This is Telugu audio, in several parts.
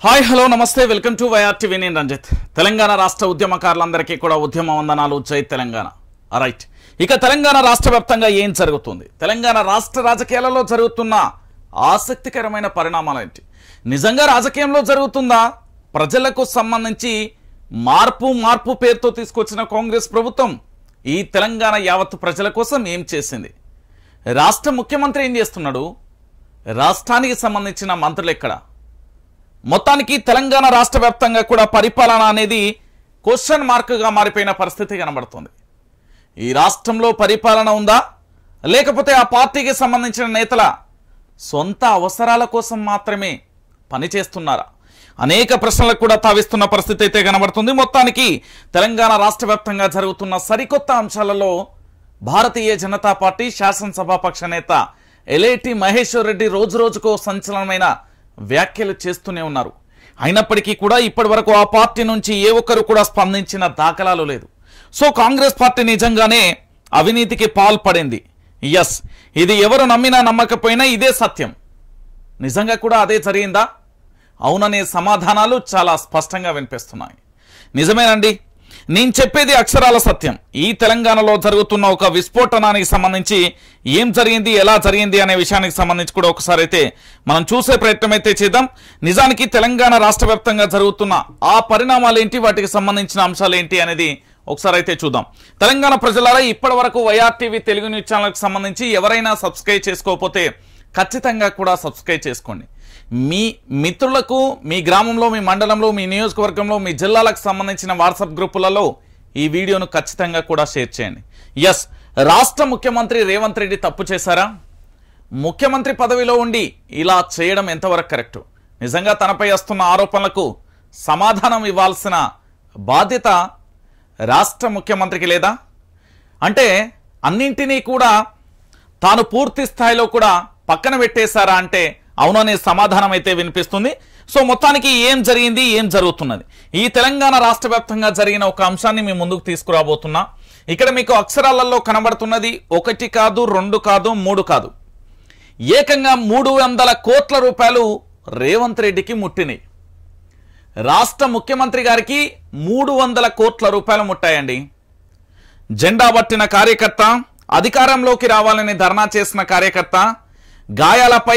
హాయ్ హలో నమస్తే వెల్కమ్ టు వైఆర్టీవీ నేను రంజిత్. తెలంగాణ రాష్ట్ర ఉద్యమకారులందరికీ కూడా ఉద్యమ వందనాలు. జై తెలంగాణ. రైట్, ఇక తెలంగాణ రాష్ట్ర వ్యాప్తంగా ఏం జరుగుతుంది, తెలంగాణ రాష్ట్ర రాజకీయాలలో జరుగుతున్న ఆసక్తికరమైన పరిణామాలు ఏంటి, నిజంగా రాజకీయంలో జరుగుతుందా, ప్రజలకు సంబంధించి మార్పు పేరుతో తీసుకొచ్చిన కాంగ్రెస్ ప్రభుత్వం ఈ తెలంగాణ యావత్ ప్రజల కోసం ఏం చేసింది, రాష్ట్ర ముఖ్యమంత్రి ఏం చేస్తున్నాడు, రాష్ట్రానికి సంబంధించిన మంత్రులు ఎక్కడ, మొత్తానికి తెలంగాణ రాష్ట్ర వ్యాప్తంగా కూడా పరిపాలన అనేది క్వశ్చన్ మార్క్గా మారిపోయిన పరిస్థితి కనబడుతుంది. ఈ రాష్ట్రంలో పరిపాలన ఉందా, లేకపోతే ఆ పార్టీకి సంబంధించిన నేతల సొంత అవసరాల కోసం మాత్రమే పనిచేస్తున్నారా, అనేక ప్రశ్నలకు కూడా తావిస్తున్న పరిస్థితి అయితే కనబడుతుంది. మొత్తానికి తెలంగాణ రాష్ట్ర వ్యాప్తంగా జరుగుతున్న సరికొత్త అంశాలలో భారతీయ జనతా పార్టీ శాసనసభాపక్ష నేత ఎల్ఏటి మహేశ్వర్ రెడ్డి రోజు రోజుకో సంచలనమైన వ్యాఖ్యలు చేస్తూనే ఉన్నారు. అయినప్పటికీ కూడా ఇప్పటి వరకు ఆ పార్టీ నుంచి ఏ ఒక్కరు కూడా స్పందించిన దాఖలాలు లేదు. సో కాంగ్రెస్ పార్టీ నిజంగానే అవినీతికి పాల్పడింది. ఎస్, ఇది ఎవరు నమ్మినా నమ్మకపోయినా ఇదే సత్యం. నిజంగా కూడా అదే జరిగిందా, అవుననే సమాధానాలు చాలా స్పష్టంగా వినిపిస్తున్నాయి. నిజమేనండి, నేను చెప్పేది అక్షరాల సత్యం. ఈ తెలంగాణలో జరుగుతున్న ఒక విస్ఫోటనానికి సంబంధించి ఏం జరిగింది, ఎలా జరిగింది అనే విషయానికి సంబంధించి కూడా ఒకసారి అయితే మనం చూసే ప్రయత్నం అయితే చేద్దాం. నిజానికి తెలంగాణ రాష్ట్ర వ్యాప్తంగా జరుగుతున్న ఆ పరిణామాలు ఏంటి, వాటికి సంబంధించిన అంశాలు ఏంటి అనేది ఒకసారి అయితే చూద్దాం. తెలంగాణ ప్రజలారా, ఇప్పటి వరకు వైఆర్టీవీ తెలుగు న్యూస్ ఛానల్కి సంబంధించి ఎవరైనా సబ్స్క్రైబ్ చేసుకోకపోతే ఖచ్చితంగా కూడా సబ్స్క్రైబ్ చేసుకోండి. మీ మిత్రులకు, మీ గ్రామంలో, మీ మండలంలో, మీ నియోజకవర్గంలో, మీ జిల్లాలకు సంబంధించిన వాట్సాప్ గ్రూపులలో ఈ వీడియోను ఖచ్చితంగా కూడా షేర్ చేయండి. ఎస్, రాష్ట్ర ముఖ్యమంత్రి రేవంత్ రెడ్డి తప్పు చేశారా, ముఖ్యమంత్రి పదవిలో ఉండి ఇలా చేయడం ఎంతవరకు కరెక్టు, నిజంగా తనపై వస్తున్న ఆరోపణలకు సమాధానం ఇవ్వాల్సిన బాధ్యత రాష్ట్ర ముఖ్యమంత్రికి లేదా, అంటే అన్నింటినీ కూడా తాను పూర్తి స్థాయిలో కూడా పక్కన పెట్టేశారా అంటే అవుననే సమాధానం అయితే వినిపిస్తుంది. సో మొత్తానికి ఏం జరిగింది, ఏం జరుగుతున్నది, ఈ తెలంగాణ రాష్ట్ర వ్యాప్తంగా జరిగిన ఒక అంశాన్ని మీ ముందుకు తీసుకురాబోతున్నా. ఇక్కడ మీకు అక్షరాలలో కనబడుతున్నది 1 కాదు, 2 కాదు, 3 కాదు, ఏకంగా 300 కోట్ల రూపాయలు రేవంత్ రెడ్డికి ముట్టినాయి. రాష్ట్ర ముఖ్యమంత్రి గారికి 300 కోట్ల రూపాయలు ముట్టాయండి. జెండా పట్టిన కార్యకర్త, అధికారంలోకి రావాలని ధర్నా చేసిన కార్యకర్త, గాయాలపై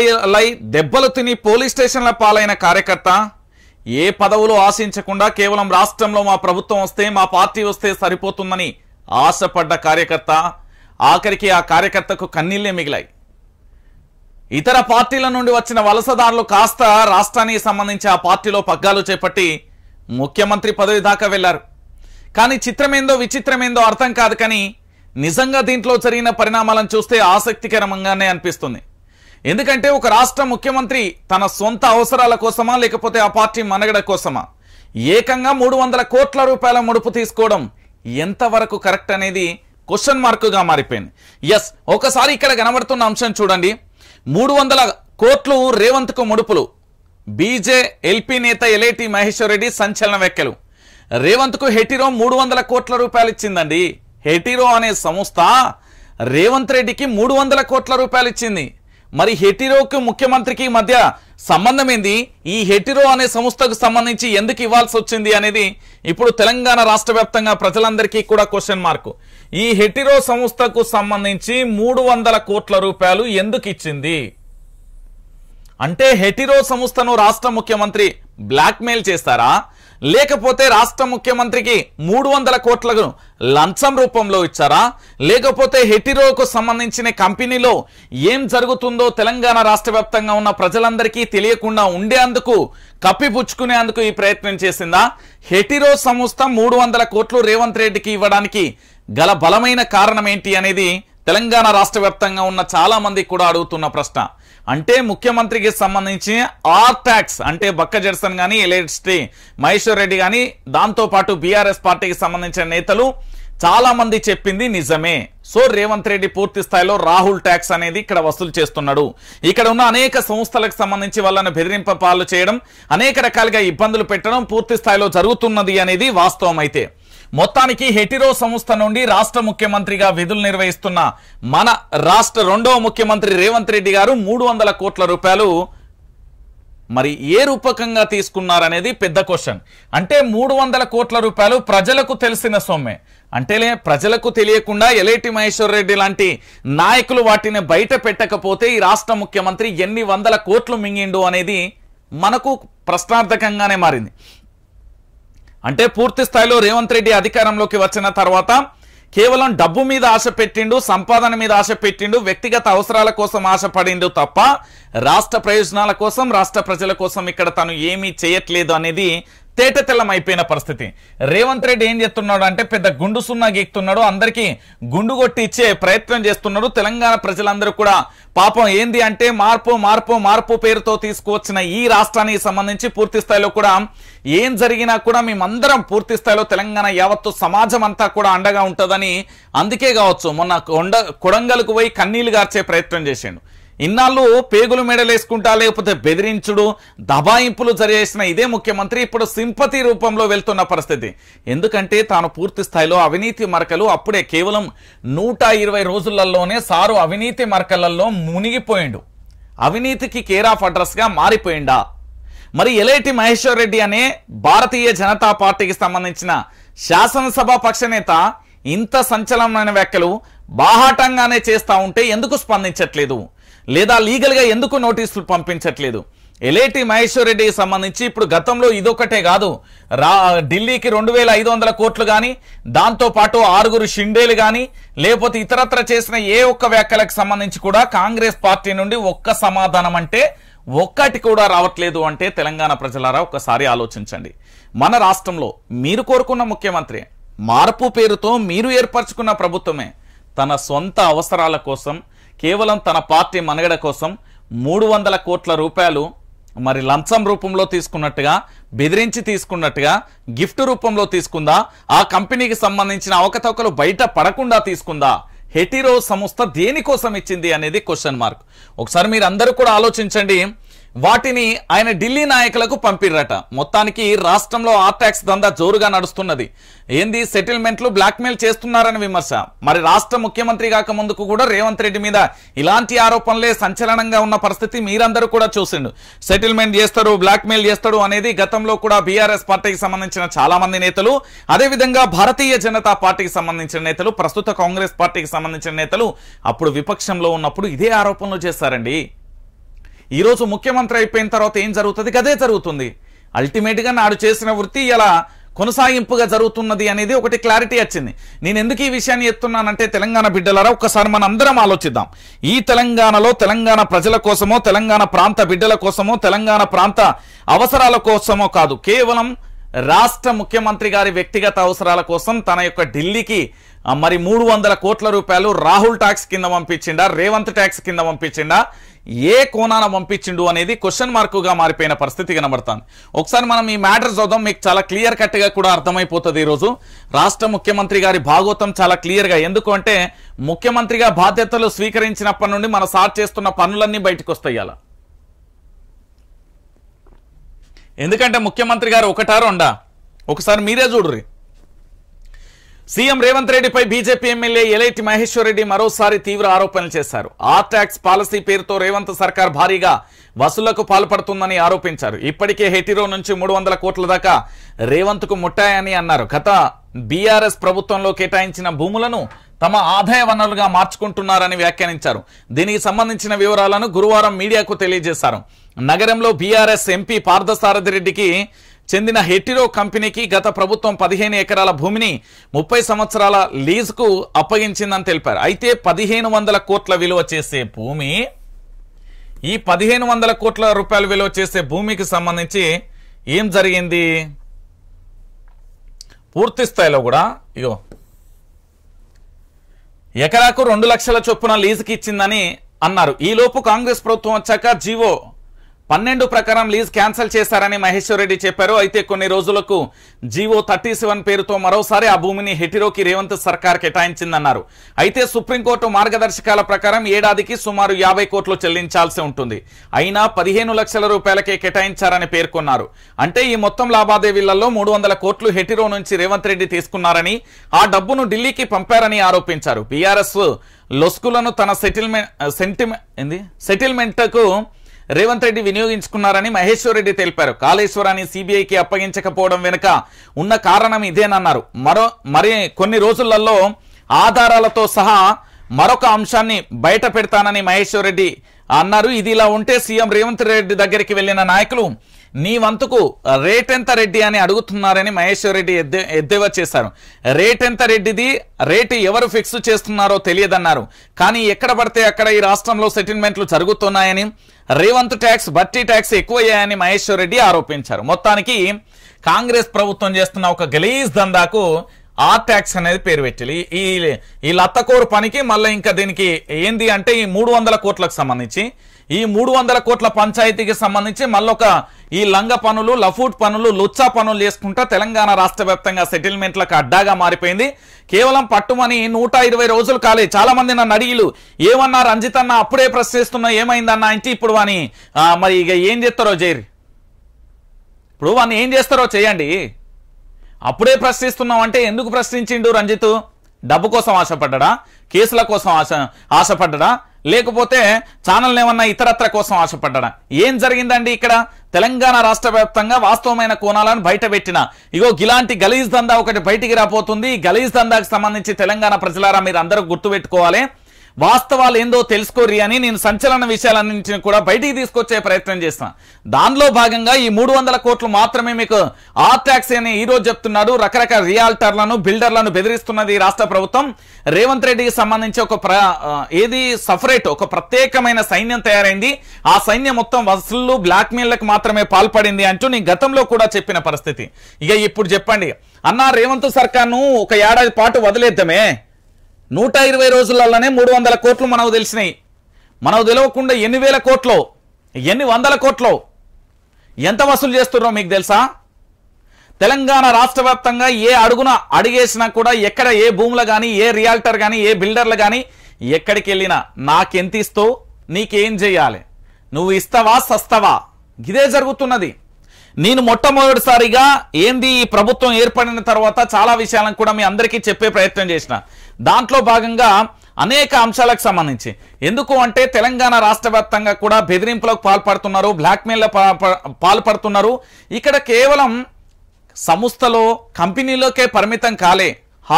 దెబ్బలు తిని పోలీస్ స్టేషన్ల పాలైన కార్యకర్త, ఏ పదవులు ఆశించకుండా కేవలం రాష్ట్రంలో మా ప్రభుత్వం వస్తే, మా పార్టీ వస్తే సరిపోతుందని ఆశపడ్డ కార్యకర్త, ఆఖరికి ఆ కార్యకర్తకు కన్నీళ్లే మిగిలాయి. ఇతర పార్టీల నుండి వచ్చిన వలసదారులు కాస్త రాష్ట్రానికి సంబంధించి ఆ పార్టీలో పగ్గాలు చేపట్టి ముఖ్యమంత్రి పదవి దాకా వెళ్లారు. కానీ చిత్రమేందో విచిత్రమేందో అర్థం కాదు, కానీ నిజంగా దీంట్లో జరిగిన పరిణామాలను చూస్తే ఆసక్తికరంగానే అనిపిస్తుంది. ఎందుకంటే ఒక రాష్ట్ర ముఖ్యమంత్రి తన సొంత అవసరాల కోసమా, లేకపోతే ఆ పార్టీ మనగడ కోసమా ఏకంగా 300 కోట్ల రూపాయల ముడుపు తీసుకోవడం ఎంతవరకు కరెక్ట్ అనేది క్వశ్చన్ మార్కుగా మారిపోయింది. ఎస్, ఒకసారి ఇక్కడ కనబడుతున్న అంశం చూడండి. 300 కోట్లు రేవంత్కు ముడుపులు. బీజే ఎల్పీ నేత ఎల్ఏటి మహేశ్వర్ రెడ్డి సంచలన వ్యాఖ్యలు. రేవంత్కు హెటిరో 300 కోట్ల రూపాయలు ఇచ్చిందండి. హెటిరో అనే సంస్థ రేవంత్ రెడ్డికి 300 కోట్ల రూపాయలు ఇచ్చింది. మరి హెటిరోకి ముఖ్యమంత్రికి మధ్య సంబంధం ఏంది, ఈ హెటిరో అనే సంస్థకు సంబంధించి ఎందుకు ఇవ్వాల్సి వచ్చింది అనేది ఇప్పుడు తెలంగాణ రాష్ట్ర వ్యాప్తంగా ప్రజలందరికీ కూడా క్వశ్చన్ మార్కు. ఈ హెటిరో సంస్థకు సంబంధించి 300 కోట్ల రూపాయలు ఎందుకు ఇచ్చింది అంటే, హెటిరో సంస్థను రాష్ట్ర ముఖ్యమంత్రి బ్లాక్మెయిల్ చేస్తారా, లేకపోతే రాష్ట్ర ముఖ్యమంత్రికి 300 కోట్లకు లంచం రూపంలో ఇచ్చారా, లేకపోతే హెటిరోకు సంబంధించిన కంపెనీలో ఏం జరుగుతుందో తెలంగాణ రాష్ట్ర వ్యాప్తంగా ఉన్న ప్రజలందరికీ తెలియకుండా ఉండేందుకు, కప్పిపుచ్చుకునేందుకు ఈ ప్రయత్నం చేసిందా? హెటిరో సంస్థ 300 కోట్లు రేవంత్ రెడ్డికి ఇవ్వడానికి గల బలమైన కారణం ఏంటి అనేది తెలంగాణ రాష్ట్ర వ్యాప్తంగా ఉన్న చాలా మంది కూడా అడుగుతున్న ప్రశ్న. అంటే ముఖ్యమంత్రికి సంబంధించి ఆర్ ట్యాక్స్ అంటే బక్క జడ్సన్ కానీ, ఎల్ఏటి మహేశ్వర్ రెడ్డి కానీ, దాంతోపాటు బీఆర్ఎస్ పార్టీకి సంబంధించిన నేతలు చాలా మంది చెప్పింది నిజమే. సో రేవంత్ రెడ్డి పూర్తి స్థాయిలో రాహుల్ ట్యాక్స్ అనేది ఇక్కడ వసూలు చేస్తున్నాడు. ఇక్కడ ఉన్న అనేక సంస్థలకు సంబంధించి వాళ్ళని బెదిరింప పాలు చేయడం, అనేక రకాలుగా ఇబ్బందులు పెట్టడం పూర్తి స్థాయిలో జరుగుతున్నది అనేది వాస్తవం. అయితే మొత్తానికి హెటిరో సంస్థ నుండి రాష్ట్ర ముఖ్యమంత్రిగా విధులు నిర్వహిస్తున్న మన రాష్ట్ర 2వ ముఖ్యమంత్రి రేవంత్ రెడ్డి గారు 300 కోట్ల రూపాయలు మరి ఏ రూపకంగా తీసుకున్నారనేది పెద్ద క్వశ్చన్. అంటే 300 కోట్ల రూపాయలు ప్రజలకు తెలిసిన సొమ్మే. అంటే ప్రజలకు తెలియకుండా ఎలేటి మహేశ్వర్ రెడ్డి లాంటి నాయకులు వాటిని బయట పెట్టకపోతే ఈ రాష్ట్ర ముఖ్యమంత్రి ఎన్ని వందల కోట్లు మింగిండు అనేది మనకు ప్రశ్నార్థకంగానే మారింది. అంటే పూర్తి స్థాయిలో రేవంత్ రెడ్డి అధికారంలోకి వచ్చిన తర్వాత కేవలం డబ్బు మీద ఆశ పెట్టిండు, సంపాదన మీద ఆశ పెట్టిండు, వ్యక్తిగత అవసరాల కోసం ఆశ పడిండు తప్ప రాష్ట్ర ప్రయోజనాల కోసం, రాష్ట్ర ప్రజల కోసం ఇక్కడ తను ఏమీ చేయట్లేదు అనేది తేటతెల్లం అయిపోయిన పరిస్థితి. రేవంత్ రెడ్డి ఏం చేస్తున్నాడు అంటే పెద్ద గుండు సున్నా గీక్తున్నాడు, అందరికీ గుండు కొట్టి ఇచ్చే ప్రయత్నం చేస్తున్నాడు. తెలంగాణ ప్రజలందరూ కూడా పాపం ఏంది అంటే మార్పు మార్పు మార్పు పేరుతో తీసుకువచ్చిన ఈ రాష్ట్రానికి సంబంధించి పూర్తి స్థాయిలో కూడా ఏం జరిగినా కూడా మేమందరం పూర్తి స్థాయిలో తెలంగాణ యావత్తు సమాజం అంతా కూడా అండగా ఉంటుందని అందుకే కావచ్చు మొన్న కొడంగల్కు పోయి కన్నీళ్లు గార్చే ప్రయత్నం చేసిండు. ఇన్నాళ్ళు పేగులు మెడలేసుకుంటా లేకపోతే బెదిరించుడు దబాయింపులు జరిగేసిన ఇదే ముఖ్యమంత్రి ఇప్పుడు సింపతి రూపంలో వెళ్తున్న పరిస్థితి. ఎందుకంటే తాను పూర్తి స్థాయిలో అవినీతి మరకలు అప్పుడే కేవలం 120 రోజులలోనే సారు అవినీతి మరకలలో మునిగిపోయిండు, అవినీతికి కేర్ ఆఫ్ అడ్రస్ గా మారిపోయిండా. మరి ఎలేటి మహేశ్వర్ రెడ్డి అనే భారతీయ జనతా పార్టీకి సంబంధించిన శాసనసభ పక్షనేత ఇంత సంచలనమైన వ్యాఖ్యలు బాహాటంగానే చేస్తా ఉంటే ఎందుకు స్పందించట్లేదు, లేదా లీగల్ గా ఎందుకు నోటీసులు పంపించట్లేదు? ఎలేటి మహేశ్వర్ రెడ్డికి సంబంధించి ఇప్పుడు గతంలో ఇదొకటే కాదు, ఢిల్లీకి 2500 కోట్లు కానీ, దాంతో పాటు 6 షిండేలు కానీ, లేకపోతే ఇతరత్ర చేసిన ఏ ఒక్క వ్యాఖ్యలకు సంబంధించి కూడా కాంగ్రెస్ పార్టీ నుండి ఒక్క సమాధానం అంటే ఒక్కటి కూడా రావట్లేదు. అంటే తెలంగాణ ప్రజలారా ఒక్కసారి ఆలోచించండి. మన రాష్ట్రంలో మీరు కోరుకున్న ముఖ్యమంత్రి, మార్పు పేరుతో మీరు ఏర్పరచుకున్న ప్రభుత్వమే తన సొంత అవసరాల కోసం, కేవలం తన పార్టీ మనుగడ కోసం 300 కోట్ల రూపాయలు మరి లంచం రూపంలో తీసుకున్నట్టుగా, బెదిరించి తీసుకున్నట్టుగా, గిఫ్ట్ రూపంలో తీసుకుందా, ఆ కంపెనీకి సంబంధించిన అవకతవకలు బయట పడకుండా తీసుకుందా, హెటిరో సంస్థ దేనికోసం ఇచ్చింది అనేది క్వశ్చన్ మార్క్. ఒకసారి మీరు అందరూ కూడా ఆలోచించండి. వాటిని ఆయన ఢిల్లీ నాయకులకు పంపిర్రట. మొత్తానికి రాష్ట్రంలో ఆర్టాక్స్ దందా జోరుగా నడుస్తున్నది. ఏంది సెటిల్మెంట్లు బ్లాక్మెయిల్ చేస్తున్నారని విమర్శ. మరి రాష్ట్ర ముఖ్యమంత్రి కాక ముందుకు కూడా రేవంత్ రెడ్డి మీద ఇలాంటి ఆరోపణలే సంచలనంగా ఉన్న పరిస్థితి మీరందరూ కూడా చూసిండు. సెటిల్మెంట్ చేస్తాడు, బ్లాక్మెయిల్ చేస్తాడు అనేది గతంలో కూడా బీఆర్ఎస్ పార్టీకి సంబంధించిన చాలా మంది నేతలు, అదేవిధంగా భారతీయ జనతా పార్టీకి సంబంధించిన నేతలు, ప్రస్తుత కాంగ్రెస్ పార్టీకి సంబంధించిన నేతలు అప్పుడు విపక్షంలో ఉన్నప్పుడు ఇదే ఆరోపణలు చేశారండి. ఈరోజు ముఖ్యమంత్రి అయిపోయిన తర్వాత ఏం జరుగుతుంది? అదే జరుగుతుంది. అల్టిమేట్ గా నాడు చేసిన వృత్తి ఇలా కొనసాగింపుగా జరుగుతున్నది అనేది ఒకటి క్లారిటీ వచ్చింది. నేను ఎందుకు ఈ విషయాన్ని ఎత్తున్నానంటే తెలంగాణ బిడ్డలారా ఒక్కసారి మనం అందరం ఆలోచిద్దాం. ఈ తెలంగాణలో తెలంగాణ ప్రజల కోసమో, తెలంగాణ ప్రాంత బిడ్డల కోసమో, తెలంగాణ ప్రాంత అవసరాల కోసమో కాదు, కేవలం రాష్ట్ర ముఖ్యమంత్రి గారి వ్యక్తిగత అవసరాల కోసం తన యొక్క ఢిల్లీకి మరి 300 కోట్ల రూపాయలు రాహుల్ ట్యాక్స్ కింద పంపించిండా, రేవంత్ ట్యాక్స్ కింద పంపించిండా, ఏ కోణాన పంపించిండు అనేది క్వశ్చన్ మార్కుగా మారిపోయిన పరిస్థితి కనబడుతుంది. ఒకసారి మనం ఈ మ్యాటర్ చూద్దాం, మీకు చాలా క్లియర్ కట్ గా కూడా అర్థమైపోతుంది. ఈరోజు రాష్ట్ర ముఖ్యమంత్రి గారి భాగవతం చాలా క్లియర్ గా, ఎందుకు అంటే ముఖ్యమంత్రిగా బాధ్యతలు స్వీకరించినప్పటి నుండి మన సార్ చేస్తున్న పనులన్నీ బయటకు వస్తాయి. అలా ఎందుకంటే ముఖ్యమంత్రి గారు ఒకటా రెండా, ఒకసారి మీరే చూడుర్రి. సీఎం రేవంత్ రెడ్డిపై బీజేపీ ఎమ్మెల్యే ఎలేటి మహేశ్వర్ రెడ్డి మరోసారి తీవ్ర ఆరోపణలు చేశారు. ఆర్ ట్యాక్స్ పాలసీ పేరుతో రేవంత్ సర్కార్ భారీగా వసూళ్లకు పాల్పడుతుందని ఆరోపించారు. ఇప్పటికే హెటిరో నుంచి 300 కోట్ల దాకా రేవంత్ కు ముట్టాయని అన్నారు. గత బీఆర్ఎస్ ప్రభుత్వంలో కేటాయించిన భూములను తమ ఆదాయ వనరులుగా మార్చుకుంటున్నారని వ్యాఖ్యానించారు. దీనికి సంబంధించిన వివరాలను గురువారం మీడియాకు తెలియజేశారు. నగరంలో బీఆర్ఎస్ ఎంపీ పార్థసారథి రెడ్డికి చెందిన హెటిరో కంపెనీకి గత ప్రభుత్వం 15 ఎకరాల భూమిని 30 సంవత్సరాల లీజుకు అప్పగించిందని తెలిపారు. అయితే 1500 కోట్ల విలువ చేసే భూమి, ఈ 1500 కోట్ల రూపాయల విలువ చేసే భూమికి సంబంధించి ఏం జరిగింది పూర్తి స్థాయిలో కూడా ఇగో ఎకరాకు 2 లక్షల చొప్పున లీజుకి ఇచ్చిందని అన్నారు. ఈ లోపు కాంగ్రెస్ ప్రభుత్వం వచ్చాక జీవో 12 ప్రకారం లీజ్ క్యాన్సిల్ చేశారని మహేశ్వర్ రెడ్డి చెప్పారు. అయితే కొన్ని రోజులకు జీవో 37 పేరుతో మరోసారి ఆ భూమిని హెటిరోకి రేవంత్ సర్కార్ కేటాయించిందన్నారు. అయితే సుప్రీంకోర్టు మార్గదర్శకాల ప్రకారం ఏడాదికి సుమారు 50 కోట్లు చెల్లించాల్సి ఉంటుంది. అయినా 15 లక్షల రూపాయలకే కేటాయించారని పేర్కొన్నారు. అంటే ఈ మొత్తం లావాదేవీలలో 300 కోట్లు హెటిరో నుంచి రేవంత్ రెడ్డి తీసుకున్నారని, ఆ డబ్బును ఢిల్లీకి పంపారని ఆరోపించారు. బీఆర్ఎస్ లొస్కులను తన సెటిల్మెంట్కు రేవంత్ రెడ్డి వినియోగించుకున్నారని మహేశ్వర్ రెడ్డి తెలిపారు. కాళేశ్వరాన్ని సిబిఐకి అప్పగించకపోవడం వెనుక ఉన్న కారణం ఇదేనన్నారు. మరి కొన్ని రోజులలో ఆధారాలతో సహా మరొక అంశాన్ని బయట పెడతానని మహేశ్వర్ రెడ్డి అన్నారు. ఇది ఇలా ఉంటే సీఎం రేవంత్ రెడ్డి దగ్గరికి వెళ్లిన నాయకులు నీ వంతుకు రేట్ ఎంత రెడ్డి అని అడుగుతున్నారని మహేశ్వర్ రెడ్డి ఎద్దేవా చేశారు. రేట్ ఎంత రెడ్డిది, రేటు ఎవరు ఫిక్స్ చేస్తున్నారో తెలియదన్నారు. కానీ ఎక్కడ పడితే అక్కడ ఈ రాష్ట్రంలో సెటిల్మెంట్లు జరుగుతున్నాయని, రేవంత్ ట్యాక్స్ బట్టి ట్యాక్స్ ఎక్కువయ్యాయని మహేశ్వర్ రెడ్డి ఆరోపించారు. మొత్తానికి కాంగ్రెస్ ప్రభుత్వం చేస్తున్న ఒక గలీజ్ దందాకు ఆర్ ట్యాక్స్ అనేది పేరు పెట్టాలి. ఈ లత్తకోరు పనికి మళ్ళీ ఇంకా దీనికి ఏంది అంటే ఈ 300 కోట్లకు సంబంధించి, ఈ 300 కోట్ల పంచాయతీకి సంబంధించి మళ్ళొక ఈ లంగ పనులు, లఫూట్ పనులు, లుచ్చా పనులు చేసుకుంటా తెలంగాణ రాష్ట్ర వ్యాప్తంగా సెటిల్మెంట్లకు అడ్డాగా మారిపోయింది. కేవలం పట్టుమని 120 రోజులు కాలే. చాలా మంది నన్ను అడిగిలు ఏమన్నా రంజిత్ అన్న అప్పుడే ప్రశ్నిస్తున్నా ఏమైందన్నా అంటే ఇప్పుడు వాని మరి ఇక ఏం చేస్తారో చేయరు, ఇప్పుడు వాడిని ఏం చేస్తారో చేయండి. అప్పుడే ప్రశ్నిస్తున్నాం అంటే ఎందుకు ప్రశ్నించిండు రంజిత్? డబ్బు కోసం ఆశపడ్డా, కేసుల కోసం ఆశపడ్డా, లేకపోతే ఛానల్ ఏమన్నా ఇతరత్ర కోసం ఆశపడ్డా? ఏం జరిగిందండి ఇక్కడ? తెలంగాణ రాష్ట్ర వ్యాప్తంగా వాస్తవమైన కోణాలను బయట పెట్టిన ఇగో ఇలాంటి గలీజ్ దందా ఒకటి బయటికి రాబోతుంది. ఈ గలీజ్ దందాకు సంబంధించి తెలంగాణ ప్రజలారా మీరు అందరూ గుర్తుపెట్టుకోవాలి. వాస్తవాలు ఏందో తెలుసుకోరి అని నేను సంచలన విషయాలన్నింటినీ కూడా బయటికి తీసుకొచ్చే ప్రయత్నం చేస్తాను. దానిలో భాగంగా ఈ 300 కోట్లు మాత్రమే మీకు ఆర్ ట్యాక్స్ అని ఈ రోజు చెప్తున్నాడు. రకరకాల రియాల్టర్లను, బిల్డర్లను బెదిరిస్తున్నది రాష్ట్ర ప్రభుత్వం. రేవంత్ రెడ్డికి సంబంధించి ఒక ప్రత్యేకమైన సైన్యం తయారైంది. ఆ సైన్యం మొత్తం వసూళ్లు, బ్లాక్మెయిల్లకు మాత్రమే పాల్పడింది అంటూ నేను గతంలో కూడా చెప్పిన పరిస్థితి. ఇక ఇప్పుడు చెప్పండి అన్నా, రేవంత్ సర్కార్ను ఒక ఏడాది పాటు వదిలేద్దామే. 120 రోజులలోనే 300 కోట్లు మనకు తెలిసినాయి. మనకు తెలియకుండా ఎన్ని వేల కోట్లు, ఎన్ని వందల కోట్లు ఎంత వసూలు చేస్తున్నారో మీకు తెలుసా? తెలంగాణ రాష్ట్ర వ్యాప్తంగా ఏ అడుగున అడిగేసినా కూడా ఎక్కడ ఏ భూములు కానీ, ఏ రియాల్టర్ కానీ, ఏ బిల్డర్లు కానీ ఎక్కడికి వెళ్ళినా నాకెంత ఇస్తావు, నీకేం చేయాలి, నువ్వు ఇస్తావా సస్తావా, ఇదే జరుగుతున్నది. నేను మొట్టమొదటిసారిగా ఏంది ఈ ప్రభుత్వం ఏర్పడిన తర్వాత చాలా విషయాలను కూడా మీ అందరికీ చెప్పే ప్రయత్నం చేసిన. దాంట్లో భాగంగా అనేక అంశాలకు సంబంధించి ఎందుకు అంటే తెలంగాణ రాష్ట్ర వ్యాప్తంగా కూడా బెదిరింపులకు పాల్పడుతున్నారు, బ్లాక్మెయిల్ పాల్పడుతున్నారు. ఇక్కడ కేవలం సంస్థలో కంపెనీలోకే పరిమితం కాలే,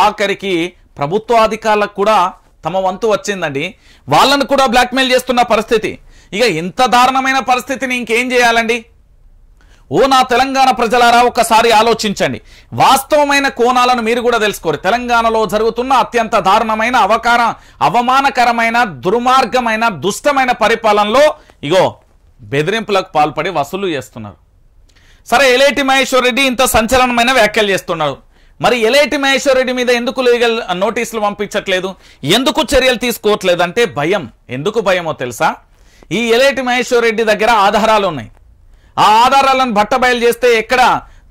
ఆఖరికి ప్రభుత్వ అధికారులకు కూడా తమ వంతు వచ్చిందండి. వాళ్ళను కూడా బ్లాక్మెయిల్ చేస్తున్న పరిస్థితి. ఇక ఇంత దారుణమైన పరిస్థితిని ఇంకేం చేయాలండి? ఓ నా తెలంగాణ ప్రజలారా ఒకసారి ఆలోచించండి. వాస్తవమైన కోణాలను మీరు కూడా తెలుసుకోరు. తెలంగాణలో జరుగుతున్న అత్యంత దారుణమైన అవమానకరమైన దుర్మార్గమైన దుష్టమైన పరిపాలనలో ఇగో బెదిరింపులకు పాల్పడి వసూలు చేస్తున్నారు. సరే, ఎలేటి మహేశ్వర్ రెడ్డి ఇంత సంచలనమైన వ్యాఖ్యలు చేస్తున్నారు. మరి ఎలేటి మహేశ్వర్ రెడ్డి మీద ఎందుకు లీగల్ నోటీసులు పంపించట్లేదు, ఎందుకు చర్యలు తీసుకోవట్లేదు అంటే భయం. ఎందుకు భయమో తెలుసా? ఈ ఎలేటి మహేశ్వర్ రెడ్డి దగ్గర ఆధారాలు ఉన్నాయి. ఆ ఆధారాలను బట్టబయలు చేస్తే ఎక్కడ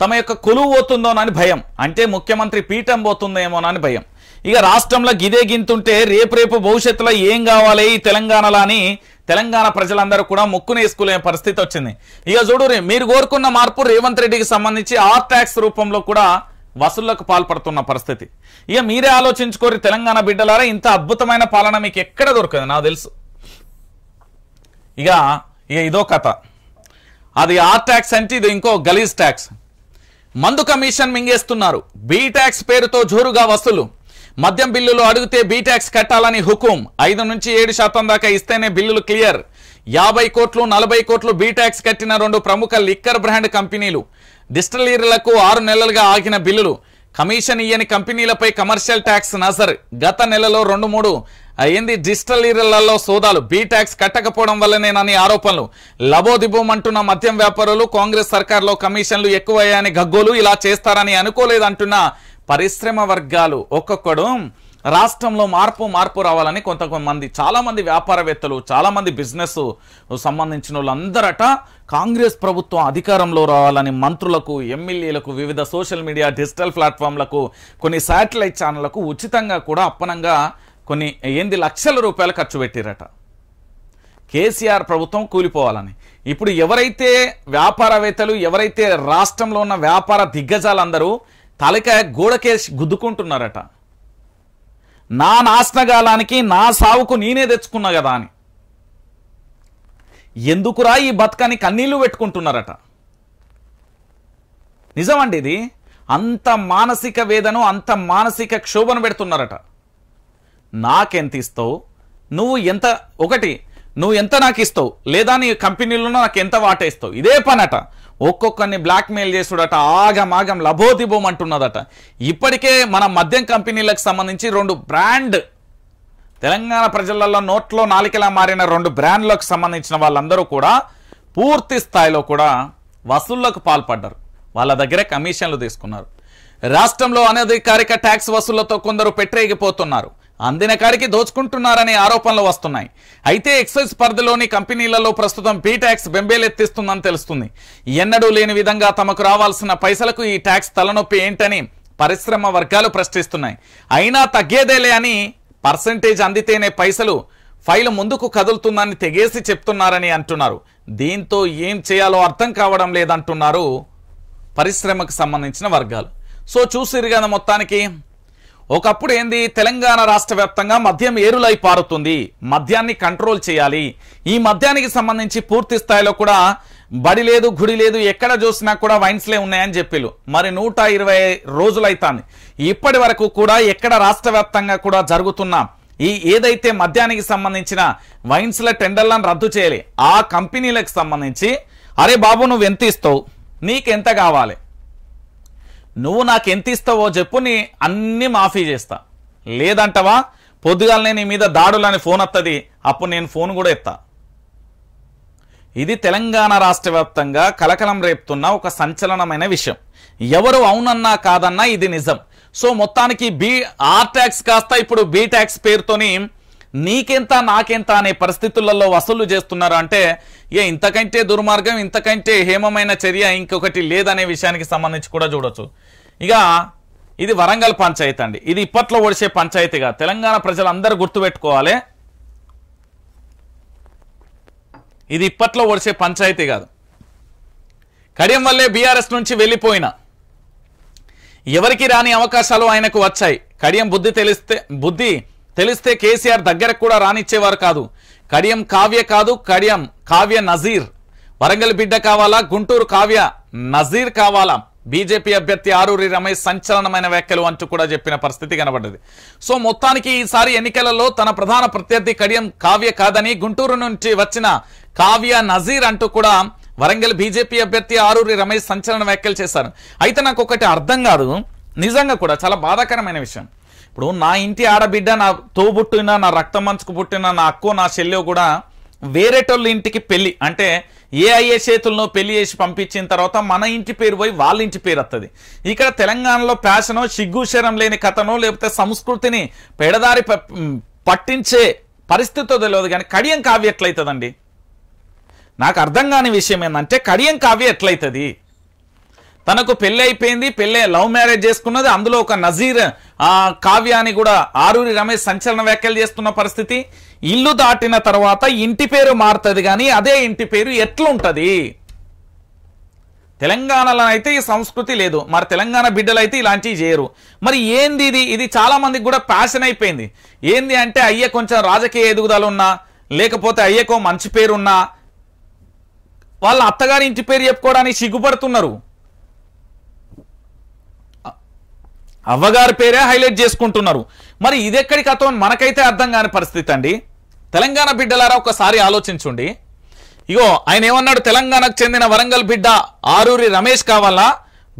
తమ యొక్క కొలువు పోతుందోనని భయం, అంటే ముఖ్యమంత్రి పీఠం పోతుందేమోనని భయం. ఇక రాష్ట్రంలో గిదే గింతుంటే రేపు భవిష్యత్తులో ఏం కావాలి ఈ తెలంగాణలో అని తెలంగాణ ప్రజలందరూ కూడా ముక్కునేసుకునే పరిస్థితి వచ్చింది. ఇక చూడు, మీరు కోరుకున్న మార్పు రేవంత్ రెడ్డికి సంబంధించి ఆర్ ట్యాక్స్ రూపంలో కూడా వసూళ్లకు పాల్పడుతున్న పరిస్థితి. ఇక మీరే ఆలోచించుకోరు తెలంగాణ బిడ్డలారా, ఇంత అద్భుతమైన పాలన మీకు ఎక్కడ దొరకదు నాకు తెలుసు. ఇక ఇదో కథ. అది ఆర్ ట్యాక్స్ అంటే ఇది ఇంకో గలీజ్ ట్యాక్స్. మందు కమిషన్ మింగేస్తున్నారు. బీ ట్యాక్స్ పేరుతో జోరుగా వసూలు. మద్యం బిల్లులు అడిగితే బీ ట్యాక్స్ కట్టాలని హుకుం. 5 నుంచి 7% దాకా ఇస్తేనే బిల్లులు క్లియర్. 50 కోట్లు 40 కోట్లు బీ ట్యాక్స్ కట్టిన 2 ప్రముఖ లిక్కర్ బ్రాండ్ కంపెనీలు. డిస్టిలరీలకు 6 నెలలుగా ఆగిన బిల్లులు. కమిషన్ ఇయ్యని కంపెనీలపై కమర్షియల్ ట్యాక్స్ నజర్. గత నెలలో 2-3 డిజిటలీలలో సోదాలు. బీ ట్యాక్స్ కట్టకపోవడం వల్లనేనని ఆరోపణలు. లబోదిబోమంటున్న మద్యం వ్యాపారులు. కాంగ్రెస్ సర్కార్లో కమిషన్లు ఎక్కువయ్యాయని గగ్గోలు. ఇలా చేస్తారని అనుకోలేదంటున్న పరిశ్రమ వర్గాలు. ఒక్కొక్కడు రాష్ట్రంలో మార్పు రావాలని కొంతమంది, చాలా మంది వ్యాపారవేత్తలు, చాలా మంది బిజినెస్ సంబంధించిన వాళ్ళందరట కాంగ్రెస్ ప్రభుత్వం అధికారంలో రావాలని మంత్రులకు, ఎమ్మెల్యేలకు, వివిధ సోషల్ మీడియా డిజిటల్ ప్లాట్ఫామ్లకు, కొన్ని శాటిలైట్ ఛానళ్లకు ఉచితంగా కూడా అప్పనంగా కొన్ని లక్షల రూపాయలు ఖర్చు పెట్టిరట కేసీఆర్ ప్రభుత్వం కూలిపోవాలని. ఇప్పుడు ఎవరైతే వ్యాపారవేత్తలు, ఎవరైతే రాష్ట్రంలో ఉన్న వ్యాపార దిగ్గజాలందరూ తలకాయ గోడకేసి గుద్దుకుంటున్నారట. నా నాశనగాలానికి, నా సావుకు నేనే తెచ్చుకున్నా కదా అని. ఎందుకురా ఈ బతుకని కన్నీళ్లు పెట్టుకుంటున్నారట. నిజమండి, ఇది అంత మానసిక వేదన, అంత మానసిక క్షోభను పెడుతున్నారట. నాకెంత ఇస్తావు, నువ్వు ఎంత, ఒకటి నువ్వు ఎంత నాకు ఇస్తావు, లేదా నీ కంపెనీలో నాకు ఎంత వాటేస్తావు, ఇదే పనట. ఒక్కొక్కరిని బ్లాక్మెయిల్ చేసుడట, ఆగమాగం లబోదిబోం అంటున్నదట. ఇప్పటికే మన మద్యం కంపెనీలకు సంబంధించి 2 బ్రాండ్, తెలంగాణ ప్రజలలో నోట్లో నాలికలా మారిన 2 బ్రాండ్లకు సంబంధించిన వాళ్ళందరూ కూడా పూర్తి స్థాయిలో కూడా వసూళ్లకు పాల్పడ్డారు. వాళ్ళ దగ్గరే కమిషన్లు తీసుకున్నారు. రాష్ట్రంలో అనధికారిక ట్యాక్స్ వసూళ్లతో కొందరు పెట్టరేగిపోతున్నారు. అందిన కాడికి దోచుకుంటున్నారనే ఆరోపణలు వస్తున్నాయి. అయితే ఎక్సైజ్ పరిధిలోని కంపెనీలలో ప్రస్తుతం బీ ట్యాక్స్ బెంబేలెత్తిస్తుందని తెలుస్తుంది. ఎన్నడూ లేని విధంగా తమకు రావాల్సిన పైసలకు ఈ ట్యాక్స్ తలనొప్పి ఏంటని పరిశ్రమ వర్గాలు ప్రశ్నిస్తున్నాయి. అయినా తగ్గేదేలే అని పర్సెంటేజ్ అందితేనే పైసలు ఫైలు ముందుకు కదులుతుందని తెగేసి చెప్తున్నారని అంటున్నారు. దీంతో ఏం చేయాలో అర్థం కావడం లేదంటున్నారు పరిశ్రమకు సంబంధించిన వర్గాలు. సో చూసిరు కదా, మొత్తానికి ఒకప్పుడు ఏంది, తెలంగాణ రాష్ట్ర వ్యాప్తంగా మద్యం ఏరులై పారుతుంది, మద్యాన్ని కంట్రోల్ చేయాలి, ఈ మద్యానికి సంబంధించి పూర్తి స్థాయిలో కూడా బడి లేదు గుడి లేదు, ఎక్కడ చూసినా కూడా వైన్స్లే ఉన్నాయని చెప్పిలు. మరి 120 రోజులైతాంది, ఇప్పటి వరకు కూడా ఎక్కడ రాష్ట్ర వ్యాప్తంగా కూడా జరుగుతున్న ఈ ఏదైతే మద్యానికి సంబంధించిన వైన్స్ల టెండర్లను రద్దు చేయాలి. ఆ కంపెనీలకు సంబంధించి అరే బాబు నువ్వు ఎంత ఇస్తావు, నీకెంత కావాలి, నువ్వు నాకు ఎంత ఇస్తావో చెప్పు, నీ అన్ని మాఫీ చేస్తా, లేదంటవా పొద్దుగాలనే నీ మీద దాడులని ఫోన్ వస్తుంది, అప్పుడు నేను ఫోన్ కూడా ఎత్తా. ఇది తెలంగాణ రాష్ట్ర వ్యాప్తంగా కలకలం రేపుతున్న ఒక సంచలనమైన విషయం. ఎవరు అవునన్నా కాదన్నా ఇది నిజం. సో మొత్తానికి ఆర్ ట్యాక్స్ కాస్త ఇప్పుడు బీ ట్యాక్స్ పేరుతోని నీకెంత నాకెంత అనే పరిస్థితులలో వసూలు చేస్తున్నారు. అంటే ఇంతకంటే దుర్మార్గం, ఇంతకంటే హేమమైన చర్య ఇంకొకటి లేదనే విషయానికి సంబంధించి కూడా చూడొచ్చు. ఇక ఇది వరంగల్ పంచాయతీ అండి, ఇది ఇప్పట్లో ఓడిసే పంచాయతీగా తెలంగాణ ప్రజలందరూ గుర్తుపెట్టుకోవాలి. ఇది ఇప్పట్లో ఓడిసే పంచాయతీ కాదు. కడియం వల్లే బీఆర్ఎస్ నుంచి వెళ్ళిపోయిన ఎవరికి రాని అవకాశాలు ఆయనకు వచ్చాయి. కడియం బుద్ధి తెలిస్తే కేసీఆర్ దగ్గరకు కూడా రానిచ్చేవారు కాదు. కడియం కావ్య కాదు, కడియం కావ్య నజీర్. వరంగల్ బిడ్డ కావాలా, గుంటూరు కావ్య నజీర్ కావాలా? బీజేపీ అభ్యర్థి ఆరూరి రమేష్ సంచలనమైన వ్యాఖ్యలు అంటూ కూడా చెప్పిన పరిస్థితి కనబడ్డది. సో మొత్తానికి ఈసారి ఎన్నికలలో తన ప్రధాన ప్రత్యర్థి కడియం కావ్య కాదని గుంటూరు నుంచి వచ్చిన కావ్య నజీర్ అంటూ కూడా వరంగల్ బీజేపీ అభ్యర్థి ఆరూరి రమేష్ సంచలన వ్యాఖ్యలు చేశారు. అయితే నాకు ఒకటి అర్థం కాదు, నిజంగా కూడా చాలా బాధాకరమైన విషయం. ఇప్పుడు నా ఇంటి ఆడబిడ్డ, నా తోబుట్టిన, నా రక్తం మంచుకు పుట్టిన నా అక్కో నా చెల్లెో కూడా వేరేటోళ్ళ ఇంటికి పెళ్లి అంటే ఏఐఏ చేతుల్లో పెళ్లి చేసి పంపించిన తర్వాత మన ఇంటి పేరు పోయి వాళ్ళ ఇంటి పేరు వస్తుంది. ఇక్కడ తెలంగాణలో ప్యాషనో సిగ్గుశరం లేని కథనో లేకపోతే సంస్కృతిని పెడదారి పట్టించే పరిస్థితితో తెలియదు. కానీ కడియం కావ్య ఎట్లయితుందండి? నాకు అర్థం కాని విషయం ఏంటంటే కడియం కావ్య ఎట్లయితుంది? తనకు పెళ్లి అయిపోయింది, పెళ్లి లవ్ మ్యారేజ్ చేసుకున్నది, అందులో ఒక నజీర్ కావ్య అని కూడా ఆరూరి రమేష్ సంచలన వ్యాఖ్యలు చేస్తున్న పరిస్థితి. ఇల్లు దాటిన తర్వాత ఇంటి పేరు మారుతుంది, కానీ అదే ఇంటి పేరు ఎట్లుంటది? తెలంగాణలో అయితే ఈ సంస్కృతి లేదు, మరి తెలంగాణ బిడ్డలు అయితే ఇలాంటివి చేయరు. మరి ఏంది ఇది? ఇది చాలా మందికి కూడా ప్యాషన్ అయిపోయింది. ఏంది అంటే అయ్యే కొంచెం రాజకీయ ఎదుగుదల ఉన్నా, లేకపోతే అయ్యకో మంచి పేరున్నా వాళ్ళ అత్తగారి ఇంటి పేరు చెప్పుకోవడానికి సిగ్గుపడుతున్నారు. అవ్వగారి పేరే హైలైట్ చేసుకుంటున్నారు. మరి ఇదెక్కడి కథ మనకైతే అర్థం కాని పరిస్థితి అండి. తెలంగాణ బిడ్డలారా ఒకసారి ఆలోచించుండి. ఇగో ఆయన ఏమన్నాడు, తెలంగాణకు చెందిన వరంగల్ బిడ్డ ఆరూరి రమేష్ కావాలా,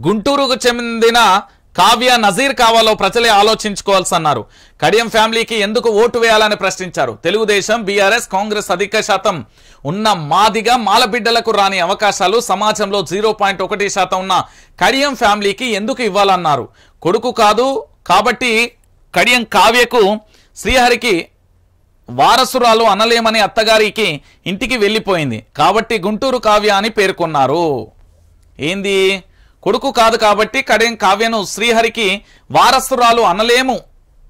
గుంటూరుకు చెందిన కావ్య నజీర్ కావాలో ప్రజలే ఆలోచించుకోవాల్సి అన్నారు. కడియం ఫ్యామిలీకి ఎందుకు ఓటు వేయాలని ప్రశ్నించారు. తెలుగుదేశం, బీఆర్ఎస్, కాంగ్రెస్ అధిక శాతం ఉన్న మాదిగా మాల బిడ్డలకు రాని అవకాశాలు సమాజంలో 0.1% ఉన్న కడియం ఫ్యామిలీకి ఎందుకు ఇవ్వాలన్నారు. కొడుకు కాదు కాబట్టి కడియం కావ్యకు శ్రీహరికి వారసురాలు అనలేమని అత్తగారికి ఇంటికి వెళ్ళిపోయింది కాబట్టి గుంటూరు కావ్య అని పేర్కొన్నారు. ఏంది? కొడుకు కాదు కాబట్టి కడియం కావ్యను శ్రీహరికి వారసురాలు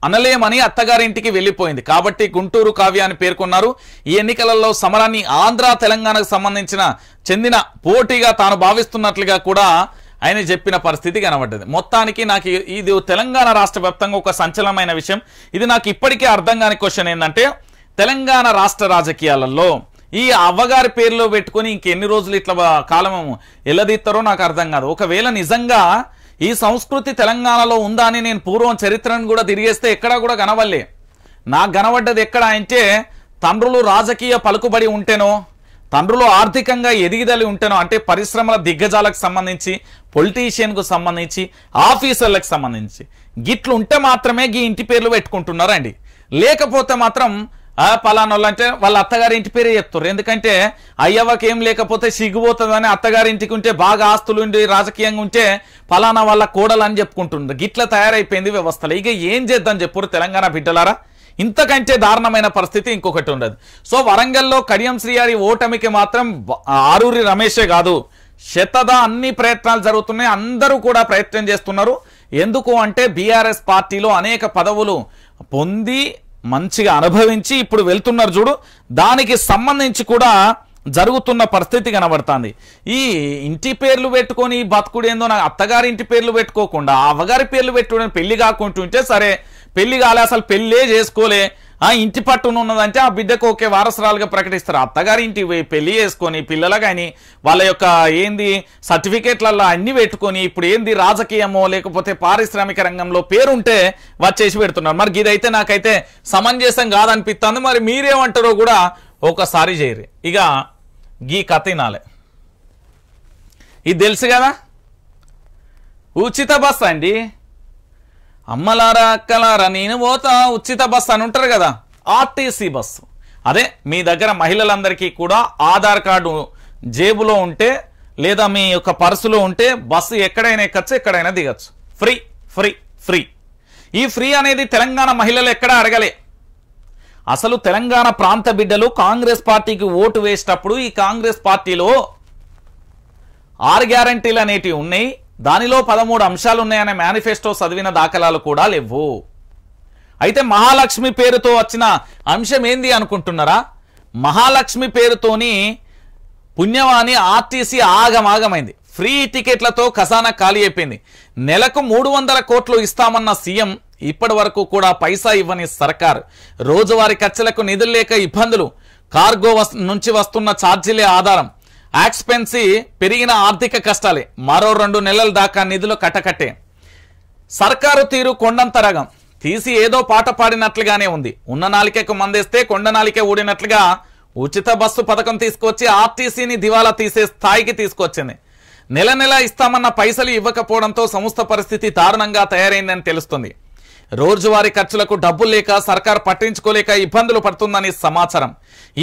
అనలేమని అత్తగారింటికి వెళ్ళిపోయింది కాబట్టి గుంటూరు కావ్య అని పేర్కొన్నారు. ఈ ఎన్నికలలో సమరాన్ని ఆంధ్ర తెలంగాణకు సంబంధించిన చెందిన పోటీగా తాను భావిస్తున్నట్లుగా కూడా ఆయన చెప్పిన పరిస్థితి కనబడ్డది. మొత్తానికి నాకు ఇది తెలంగాణ రాష్ట్ర వ్యాప్తంగా ఒక సంచలనమైన విషయం. ఇది నాకు ఇప్పటికే అర్థం కాని క్వశ్చన్ ఏంటంటే, తెలంగాణ రాష్ట్ర రాజకీయాలలో ఈ అవ్వగారి పేరులో పెట్టుకొని ఇంకెన్ని రోజులు ఇట్లా కాలం ఎల్లదీస్తారో నాకు అర్థం కాదు. ఒకవేళ నిజంగా ఈ సంస్కృతి తెలంగాణలో ఉందా అని నేను పూర్వం చరిత్రను కూడా తిరిగేస్తే ఎక్కడా కూడా కనవల్లే. నాకు కనబడ్డది ఎక్కడ అంటే తండ్రులు రాజకీయ పలుకుబడి ఉంటేనో, తండ్రులు ఆర్థికంగా ఎదిగిదలి ఉంటేనో, అంటే పరిశ్రమల దిగ్గజాలకు సంబంధించి, పొలిటీషియన్కు సంబంధించి, ఆఫీసర్లకు సంబంధించి గిట్లు ఉంటే మాత్రమే ఈ ఇంటి పేర్లు పెట్టుకుంటున్నారండి. లేకపోతే మాత్రం పలానోళ్ళు అంటే వాళ్ళ అత్తగారి ఇంటి పేరే చెప్తారు. ఎందుకంటే అయ్యవ్వకి ఏం లేకపోతే సిగ్గుపోతుందని అత్తగారింటికి ఉంటే బాగా ఆస్తులు ఉండి రాజకీయంగా ఉంటే పలానా వాళ్ళ కోడలు అని చెప్పుకుంటున్నారు. గిట్ల తయారైపోయింది వ్యవస్థలు. ఇక ఏం చేద్దాం చెప్పురు తెలంగాణ బిడ్డలారా. ఇంతకంటే దారుణమైన పరిస్థితి ఇంకొకటి ఉండదు. సో వరంగల్లో కడియం శ్రీహరి ఓటమికి మాత్రం ఆరూరి రమేషే కాదు, శతద అన్ని ప్రయత్నాలు జరుగుతున్నాయి. అందరూ కూడా ప్రయత్నం చేస్తున్నారు. ఎందుకు అంటే బీఆర్ఎస్ పార్టీలో అనేక పదవులు పొంది మంచిగా అనుభవించి ఇప్పుడు వెళ్తున్నారు చూడు, దానికి సంబంధించి కూడా జరుగుతున్న పరిస్థితి కనబడుతుంది. ఈ ఇంటి పేర్లు పెట్టుకొని బతుకుడు ఏందో, నాకు అత్తగారి ఇంటి పేర్లు పెట్టుకోకుండా అవ్వగారి పేర్లు పెట్టుకోవడం, పెళ్లి కాకుంటుంటే సరే, పెళ్లి కాలే, అసలు పెళ్ళే చేసుకోలే, ఇంటి పట్టున ఉన్నదంటే ఆ బిడ్డకు ఒకే వారసురాలుగా ప్రకటిస్తారు. అత్తగారి ఇంటి పెళ్లి చేసుకొని పిల్లలు కానీ వాళ్ళ యొక్క ఏంది సర్టిఫికేట్లలో అన్ని పెట్టుకొని ఇప్పుడు ఏంది రాజకీయమో లేకపోతే పారిశ్రామిక రంగంలో పేరుంటే వచ్చేసి పెడుతున్నారు. మరి ఇదైతే నాకైతే సమంజసం కాదనిపిస్తుంది. మరి మీరేమంటారో కూడా ఒకసారి చేయరు. ఇక గీ కథ వినాలే. ఇది తెలుసు కదా, ఉచిత బస్ అండి. అమ్మలారా అక్కలారా నేను పోతా ఉచిత బస్సు అని ఉంటారు కదా, ఆర్టీసీ బస్సు. అదే మీ దగ్గర మహిళలందరికీ కూడా ఆధార్ కార్డు జేబులో ఉంటే లేదా మీ యొక్క పర్సులో ఉంటే బస్సు ఎక్కడైనా ఎక్కచ్చు, ఎక్కడైనా దిగచ్చు. Free free free. ఈ ఫ్రీ అనేది తెలంగాణ మహిళలు ఎక్కడా అడగలే. అసలు తెలంగాణ ప్రాంత బిడ్డలు కాంగ్రెస్ పార్టీకి ఓటు వేసేటప్పుడు ఈ కాంగ్రెస్ పార్టీలో 6 గ్యారంటీలు అనేటివి ఉన్నాయి. దానిలో 13 అంశాలు ఉన్నాయనే మేనిఫెస్టో చదివిన దాఖలాలు కూడా లేవు. అయితే మహాలక్ష్మి పేరుతో వచ్చిన అంశం ఏంది అనుకుంటున్నారా? మహాలక్ష్మి పేరుతోని పుణ్యవాణి ఆర్టీసీ ఆగమాగమైంది. ఫ్రీ టికెట్లతో ఖజానా ఖాళీ అయిపోయింది. నెలకు 300 కోట్లు ఇస్తామన్న సీఎం ఇప్పటి వరకు కూడా పైసా ఇవ్వని సర్కార్. రోజువారీ ఖర్చులకు నిధులు లేక ఇబ్బందులు. కార్గో నుంచి వస్తున్న ఛార్జీలే ఆధారం. ఎక్స్పెన్సీ పెరిగిన ఆర్థిక కష్టాలే. మరో 2 నెలల దాకా నిధులు కట్టకట్టే. సర్కారు తీరు కొండంత రగం తీసి ఏదో పాట పాడినట్లుగానే ఉంది. ఉన్న నాలికకు మందేస్తే కొండ నాలికే ఊడినట్లుగా ఉచిత బస్సు పథకం తీసుకొచ్చి ఆర్టీసీని దివాలా తీసే స్థాయికి తీసుకొచ్చింది. నెల నెల ఇస్తామన్న పైసలు ఇవ్వకపోవడంతో సంస్థ పరిస్థితి దారుణంగా తయారైందని తెలుస్తుంది. రోజువారీ ఖర్చులకు డబ్బులు లేక సర్కారు పట్టించుకోలేక ఇబ్బందులు పడుతుందని సమాచారం.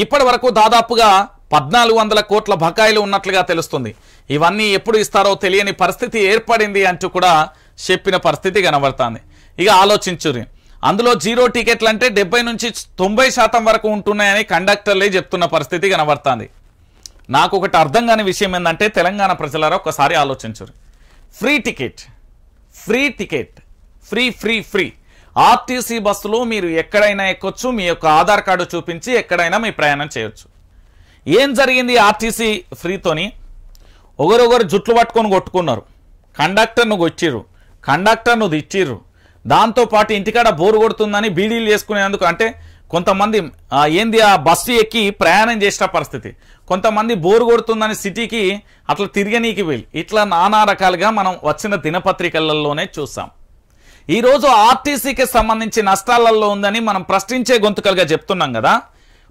ఇప్పటి వరకు దాదాపుగా 1400 కోట్ల బకాయిలు ఉన్నట్లుగా తెలుస్తుంది. ఇవన్నీ ఎప్పుడు ఇస్తారో తెలియని పరిస్థితి ఏర్పడింది అంటూ కూడా చెప్పిన పరిస్థితి కనబడుతుంది. ఇక ఆలోచించుర్రి. అందులో జీరో టికెట్లు అంటే 70 నుంచి 90% వరకు ఉంటున్నాయని కండక్టర్లే చెప్తున్న పరిస్థితి కనబడుతుంది. నాకు ఒకటి అర్థం కాని విషయం ఏంటంటే తెలంగాణ ప్రజలారా ఒకసారి ఆలోచించుర్రి. Free ticket, free ticket, free free free. RTC బస్సులో మీరు ఎక్కడైనా ఎక్కొచ్చు. మీ యొక్క ఆధార్ కార్డు చూపించి ఎక్కడైనా మీ ప్రయాణం చేయొచ్చు. ఏం జరిగింది ఆర్టీసీ ఫ్రీతోని? ఒకరొకరు జుట్లు పట్టుకొని కొట్టుకున్నారు. కండక్టర్ను కొట్టిర్రు, కండక్టర్ను తిట్టిర్రు. దాంతోపాటు ఇంటికాడ బోరు కొడుతుందని బీడీలు చేసుకునేందుకు అంటే కొంతమంది ఏంది ఆ బస్సు ఎక్కి ప్రయాణం చేసిన పరిస్థితి. కొంతమంది బోరు కొడుతుందని సిటీకి అట్లా తిరగనీకి వెళ్ళి ఇట్లా నానా రకాలుగా మనం వచ్చిన దినపత్రికలలోనే చూసాం. ఈరోజు ఆర్టీసీకి సంబంధించి నష్టాలలో ఉందని మనం ప్రశ్నించే గొంతుకలుగా చెప్తున్నాం కదా.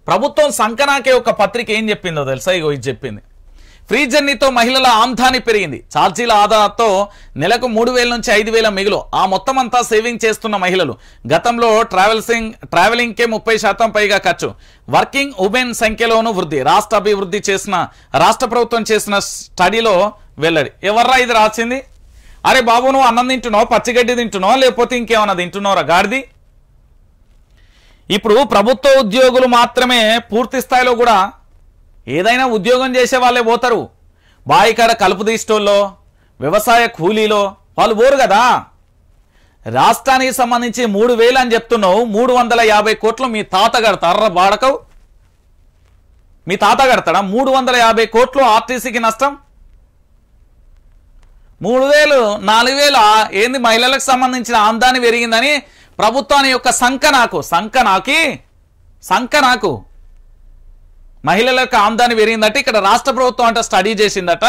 ప్రభుత్వం సంకనాకే ఒక పత్రిక ఏం చెప్పిందో తెలుసా? ఇగో ఇది చెప్పింది. ఫ్రీ జర్నీతో మహిళల ఆమ్దాని పెరిగింది. ఛార్జీల ఆధారంతో నెలకు 3000 నుంచి 5000 మిగులు. ఆ మొత్తం అంతా సేవింగ్ చేస్తున్న మహిళలు. గతంలో ట్రావెలింగ్కే 30% పైగా ఖర్చు. వర్కింగ్ ఉమెన్ సంఖ్యలోనూ వృద్ధి. రాష్ట్ర ప్రభుత్వం చేసిన స్టడీలో వెల్లడి. ఎవర్రా ఇది రాసింది? అరే బాబు, నువ్వు అన్నం తింటున్నావు, పచ్చిగడ్డి తింటున్నావు, లేకపోతే ఇంకేమన్నా తింటున్నావురా గాడిది? ఇప్పుడు ప్రభుత్వ ఉద్యోగులు మాత్రమే పూర్తి స్థాయిలో కూడా ఏదైనా ఉద్యోగం చేసే వాళ్ళే పోతారు. బాయికాడ కలుపు తీసేటోళ్ళో వ్యవసాయ కూలీలో వాళ్ళు పోరు కదా. రాష్ట్రానికి సంబంధించి 3000 అని చెప్తున్నావు. 350 కోట్లు మీ తాత కడతారా? బాడకవు మీ తాత కడతాడా? 350 కోట్లు ఆర్టీసీకి నష్టం. 3000 4000 ఏంది మహిళలకు సంబంధించిన ఆందాన్ని పెరిగిందని ప్రభుత్వాన్ని యొక్క సంక నాకు మహిళలకు ఆమ్దాని పెరిగిందట, ఇక్కడ రాష్ట్ర ప్రభుత్వం అంట స్టడీ చేసిందట,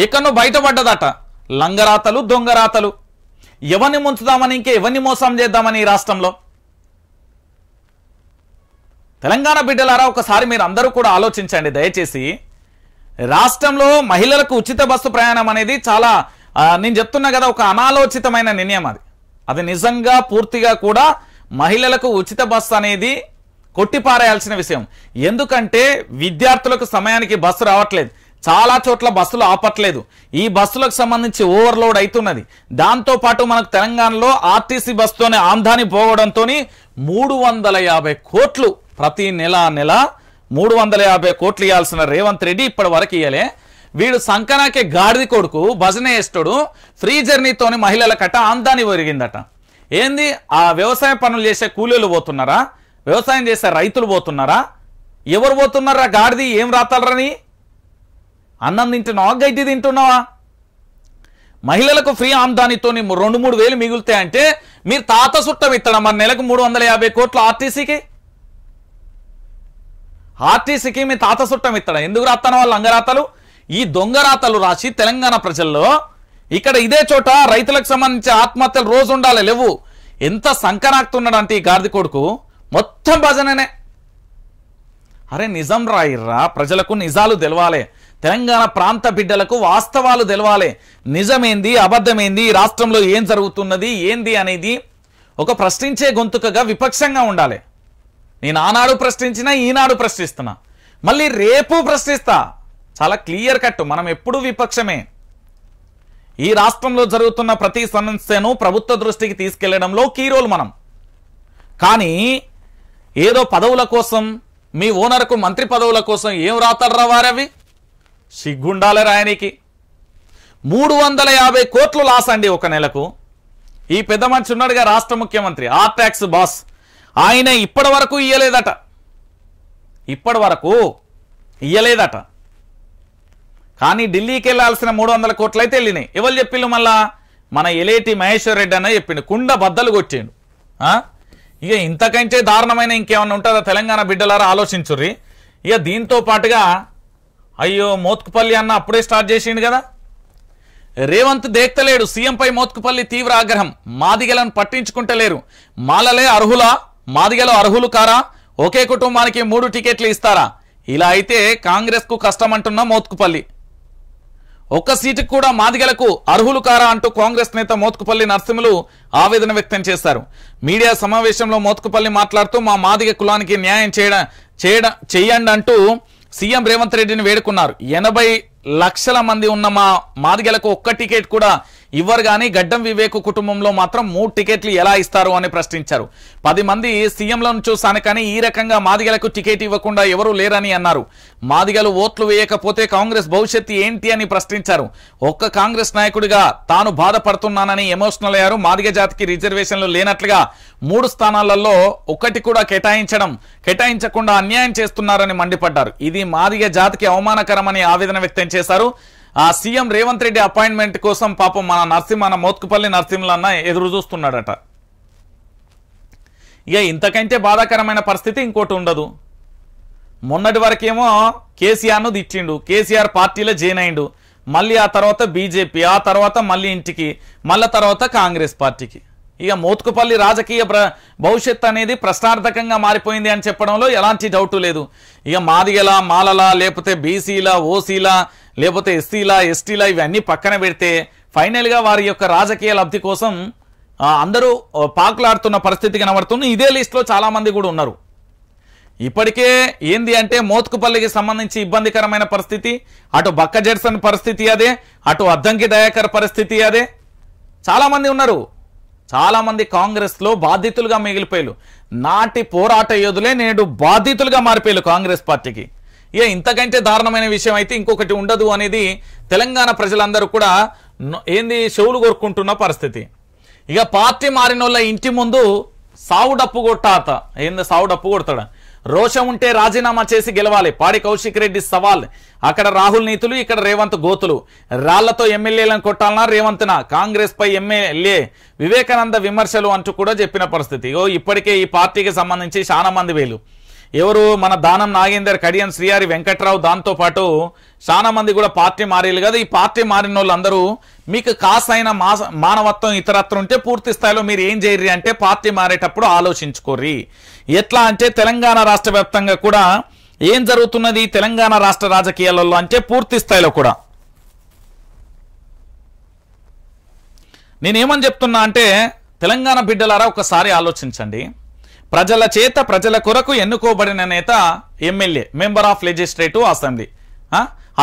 ఎక్కడో బయటపడ్డదట. లంగరాతలు దొంగరాతలు, ఎవరిని ముంచుదామని ఇంకా ఎవరిని మోసం చేద్దామని ఈ రాష్ట్రంలో. తెలంగాణ బిడ్డలారా ఒకసారి మీరు అందరూ కూడా ఆలోచించండి దయచేసి. రాష్ట్రంలో మహిళలకు ఉచిత బస్సు ప్రయాణం అనేది చాలా నేను చెప్తున్నా కదా ఒక అనాలోచితమైన నిర్ణయం. అది నిజంగా పూర్తిగా కూడా మహిళలకు ఉచిత బస్సు అనేది కొట్టిపారేయాల్సిన విషయం. ఎందుకంటే విద్యార్థులకు సమయానికి బస్సు రావట్లేదు, చాలా చోట్ల బస్సులు ఆపట్లేదు, ఈ బస్సులకు సంబంధించి ఓవర్లోడ్ అవుతున్నది. దాంతోపాటు మనకు తెలంగాణలో ఆర్టీసీ బస్సుతోనే ఆమ్దాని పోవడంతో 350 కోట్లు ప్రతి నెల 350 కోట్లు ఇవ్వాల్సిన రేవంత్ రెడ్డి ఇప్పటి వరకు ఇయ్యలే. వీడు సంకనాకే గాడిది కొడుకు భజన చేస్తాడు, ఫ్రీ జర్నీతోని మహిళల కట్ట ఆమ్దాని పెరిగిందట. ఏంది ఆ వ్యవసాయ పనులు చేసే కూలీలు పోతున్నారా, వ్యవసాయం చేసే రైతులు పోతున్నారా, ఎవరు పోతున్నారా? గాడిది ఏం రాతారని అన్నం తింటున్నావా, గడ్డి తింటున్నావా? మహిళలకు ఫ్రీ ఆమ్దానితో 2-3 వేలు మిగులుతాయి అంటే మీరు తాత సుట్టం ఇస్తాడా మరి నెలకు 350 కోట్లు ఆర్టీసీకి మీ తాత సుట్టం ఇస్తాడా? ఎందుకు రాస్తాను వాళ్ళు లంగరాతలు? ఈ దొంగరాతలు రాసి తెలంగాణ ప్రజల్లో ఇక్కడ ఇదే చోట రైతులకు సంబంధించి ఆత్మహత్యలు రోజు ఉండాలి లేవు. ఎంత సంకనాక్తున్నాడు అంటే ఈ గాడిద కొడుకు మొత్తం భజననే. అరే నిజం రాయిర్రా, ప్రజలకు నిజాలు తెలవాలి, తెలంగాణ ప్రాంత బిడ్డలకు వాస్తవాలు తెలవాలి. నిజమేంది అబద్ధమేంది, ఈ రాష్ట్రంలో ఏం జరుగుతున్నది ఏంది అనేది ఒక ప్రశ్నించే గొంతుకగా విపక్షంగా ఉండాలి. నేను ఆనాడు ప్రశ్నించినా ఈనాడు ప్రశ్నిస్తున్నా, మళ్ళీ రేపు ప్రశ్నిస్తా. చాలా క్లియర్ కట్, మనం ఎప్పుడూ విపక్షమే. ఈ రాష్ట్రంలో జరుగుతున్న ప్రతి సమస్యను ప్రభుత్వ దృష్టికి తీసుకెళ్లడంలో కీ రోల్ మనం. కానీ ఏదో పదవుల కోసం, మీ ఓనర్కు మంత్రి పదవుల కోసం ఏం రాతారా వారవి? సిగ్గుండాలి రాయనికి. 350 కోట్లు లాస్ అండి ఒక నెలకు. ఈ పెద్ద మనిషి ఉన్నాడుగా రాష్ట్ర ముఖ్యమంత్రి, ఆర్ ట్యాక్స్ బాస్, ఆయన ఇప్పటి వరకు ఇయ్యలేదట. కానీ ఢిల్లీకి వెళ్ళాల్సిన 300 కోట్లు అయితే వెళ్ళినాయి. ఎవరు చెప్పిండు? మళ్ళా మన ఎలేటి మహేశ్వర్ రెడ్డి అన్న చెప్పిండు, కుండ బద్దలు కొట్టిండు. ఇక ఇంతకంటే దారుణమైన ఇంకేమన్నా ఉంటుందా? తెలంగాణ బిడ్డలారా ఆలోచించుర్రి. ఇక దీంతో పాటుగా అయ్యో మోత్కుపల్లి అన్న అప్పుడే స్టార్ట్ చేసిండు కదా. రేవంత్ దేక్తలేడు, సీఎంపై మోత్కుపల్లి తీవ్ర ఆగ్రహం. మాదిగలను పట్టించుకుంటలేరు, మాలలే అర్హులా, మాదిగలు అర్హులు కారా, ఒకే కుటుంబానికి 3 టికెట్లు ఇస్తారా? ఇలా అయితే కాంగ్రెస్ కు కష్టం అంటున్న మోత్కుపల్లి. ఒక్క సీటుకు కూడా మాదిగలకు అర్హులు కారా అంటూ కాంగ్రెస్ నేత మోత్కుపల్లి నరసింహులు ఆవేదన వ్యక్తం చేశారు. మీడియా సమావేశంలో మోత్కుపల్లి మాట్లాడుతూ మా మాదిగ కులానికి న్యాయం చేయండి అంటూ సీఎం రేవంత్ రెడ్డిని వేడుకున్నారు. 80 లక్షల మంది ఉన్న మా మాదిగలకు ఒక్క టికెట్ కూడా ఇవ్వరు కానీ గడ్డం వివేకు కుటుంబంలో మాత్రం 3 టికెట్లు ఎలా ఇస్తారు అని ప్రశ్నించారు. 10 మంది సీఎంలను చూశాను కానీ ఈ రకంగా మాదిగలకు టికెట్ ఇవ్వకుండా ఎవరూ లేరని అన్నారు. మాదిగలు ఓట్లు వేయకపోతే కాంగ్రెస్ భవిష్యత్తు ఏంటి అని ప్రశ్నించారు. ఒక్క కాంగ్రెస్ నాయకుడిగా తాను బాధపడుతున్నానని ఎమోషనల్ అయ్యారు. మాదిగ జాతికి రిజర్వేషన్లు లేనట్లుగా 3 స్థానాలలో ఒకటి కూడా కేటాయించకుండా అన్యాయం చేస్తున్నారని మండిపడ్డారు. ఇది మాదిగ జాతికి అవమానకరమని ఆవేదన వ్యక్తం చేశారు. ఆ సీఎం రేవంత్ రెడ్డి అపాయింట్మెంట్ కోసం పాపం మన మోత్కుపల్లి నరసింహులన్న ఎదురు చూస్తున్నాడట. ఇక ఇంతకంటే బాధాకరమైన పరిస్థితి ఇంకోటి ఉండదు. మొన్నటి వరకేమో కేసీఆర్ను తిట్టిండు, కేసీఆర్ పార్టీలో జాయిన్ అయిండు, మళ్ళీ ఆ తర్వాత బీజేపీ, ఆ తర్వాత మళ్ళీ ఇంటికి, మళ్ళీ తర్వాత కాంగ్రెస్ పార్టీకి. ఇక మోత్కుపల్లి రాజకీయ భవిష్యత్ అనేది ప్రశ్నార్థకంగా మారిపోయింది అని చెప్పడంలో ఎలాంటి డౌటు లేదు. ఇక మాదిగల, మాలల, లేకపోతే బీసీల, ఓసీల, లేకపోతే ఎస్సీల, ఎస్టీల ఇవన్నీ పక్కన పెడితే ఫైనల్గా వారి యొక్క రాజకీయ లబ్ధి కోసం అందరూ పాకులాడుతున్న పరిస్థితి కనబడుతుంది. ఇదే లిస్టులో చాలామంది కూడా ఉన్నారు. ఇప్పటికే ఏంది అంటే మోత్కుపల్లికి సంబంధించి ఇబ్బందికరమైన పరిస్థితి, అటు బక్క జెడ్సన్ పరిస్థితి అదే, అటు అద్దంకి దయాకర్ పరిస్థితి అదే. చాలామంది ఉన్నారు. చాలామంది కాంగ్రెస్లో బాధితులుగా మిగిలిపోయారు. నాటి పోరాట యోధులే నేడు బాధితులుగా మారిపోయారు కాంగ్రెస్ పార్టీకి. ఇక ఇంతకంటే దారుణమైన విషయం అయితే ఇంకొకటి ఉండదు అనేది తెలంగాణ ప్రజలందరూ కూడా ఏంది చెవులు కోరుకుంటున్న పరిస్థితి. ఇక పార్టీ మారినోళ్ళ ఇంటి ముందు సావు డప్పు కొట్టాత. ఏంది సావు డప్పు కొడతాడా? రోషం ఉంటే రాజీనామా చేసి గెలవాలి, పాడి కౌశిక్ రెడ్డి సవాల్. అక్కడ రాహుల్ నీతులు, ఇక్కడ రేవంత్ గోతులు. రాళ్లతో ఎమ్మెల్యేలను కొట్టాలన్నా రేవంత్న, కాంగ్రెస్ పై ఎమ్మెల్యే వివేకానంద విమర్శలు అంటూ కూడా చెప్పిన పరిస్థితి. ఇప్పటికే ఈ పార్టీకి సంబంధించి చాలా మంది వేలు ఎవరు మన దానం నాగేందర్, కడియం శ్రీహరి, వెంకట్రావు, దాంతోపాటు చాలా మంది కూడా పార్టీ మారేలు కదా. ఈ పార్టీ మారిన వాళ్ళందరూ మీకు కాసైన మానవత్వం ఇతరత్వం ఉంటే పూర్తి స్థాయిలో మీరు ఏం చేయర్రి అంటే పార్టీ మారేటప్పుడు ఆలోచించుకోర్రి. ఎట్లా అంటే తెలంగాణ రాష్ట్ర వ్యాప్తంగా కూడా ఏం జరుగుతున్నది తెలంగాణ రాష్ట్ర రాజకీయాలలో అంటే పూర్తి స్థాయిలో కూడా నేనేమని చెప్తున్నా అంటే తెలంగాణ బిడ్డలారా ఒకసారి ఆలోచించండి. ప్రజల చేత ప్రజల కొరకు ఎన్నుకోబడిన నేత MLA, member of legislative assembly,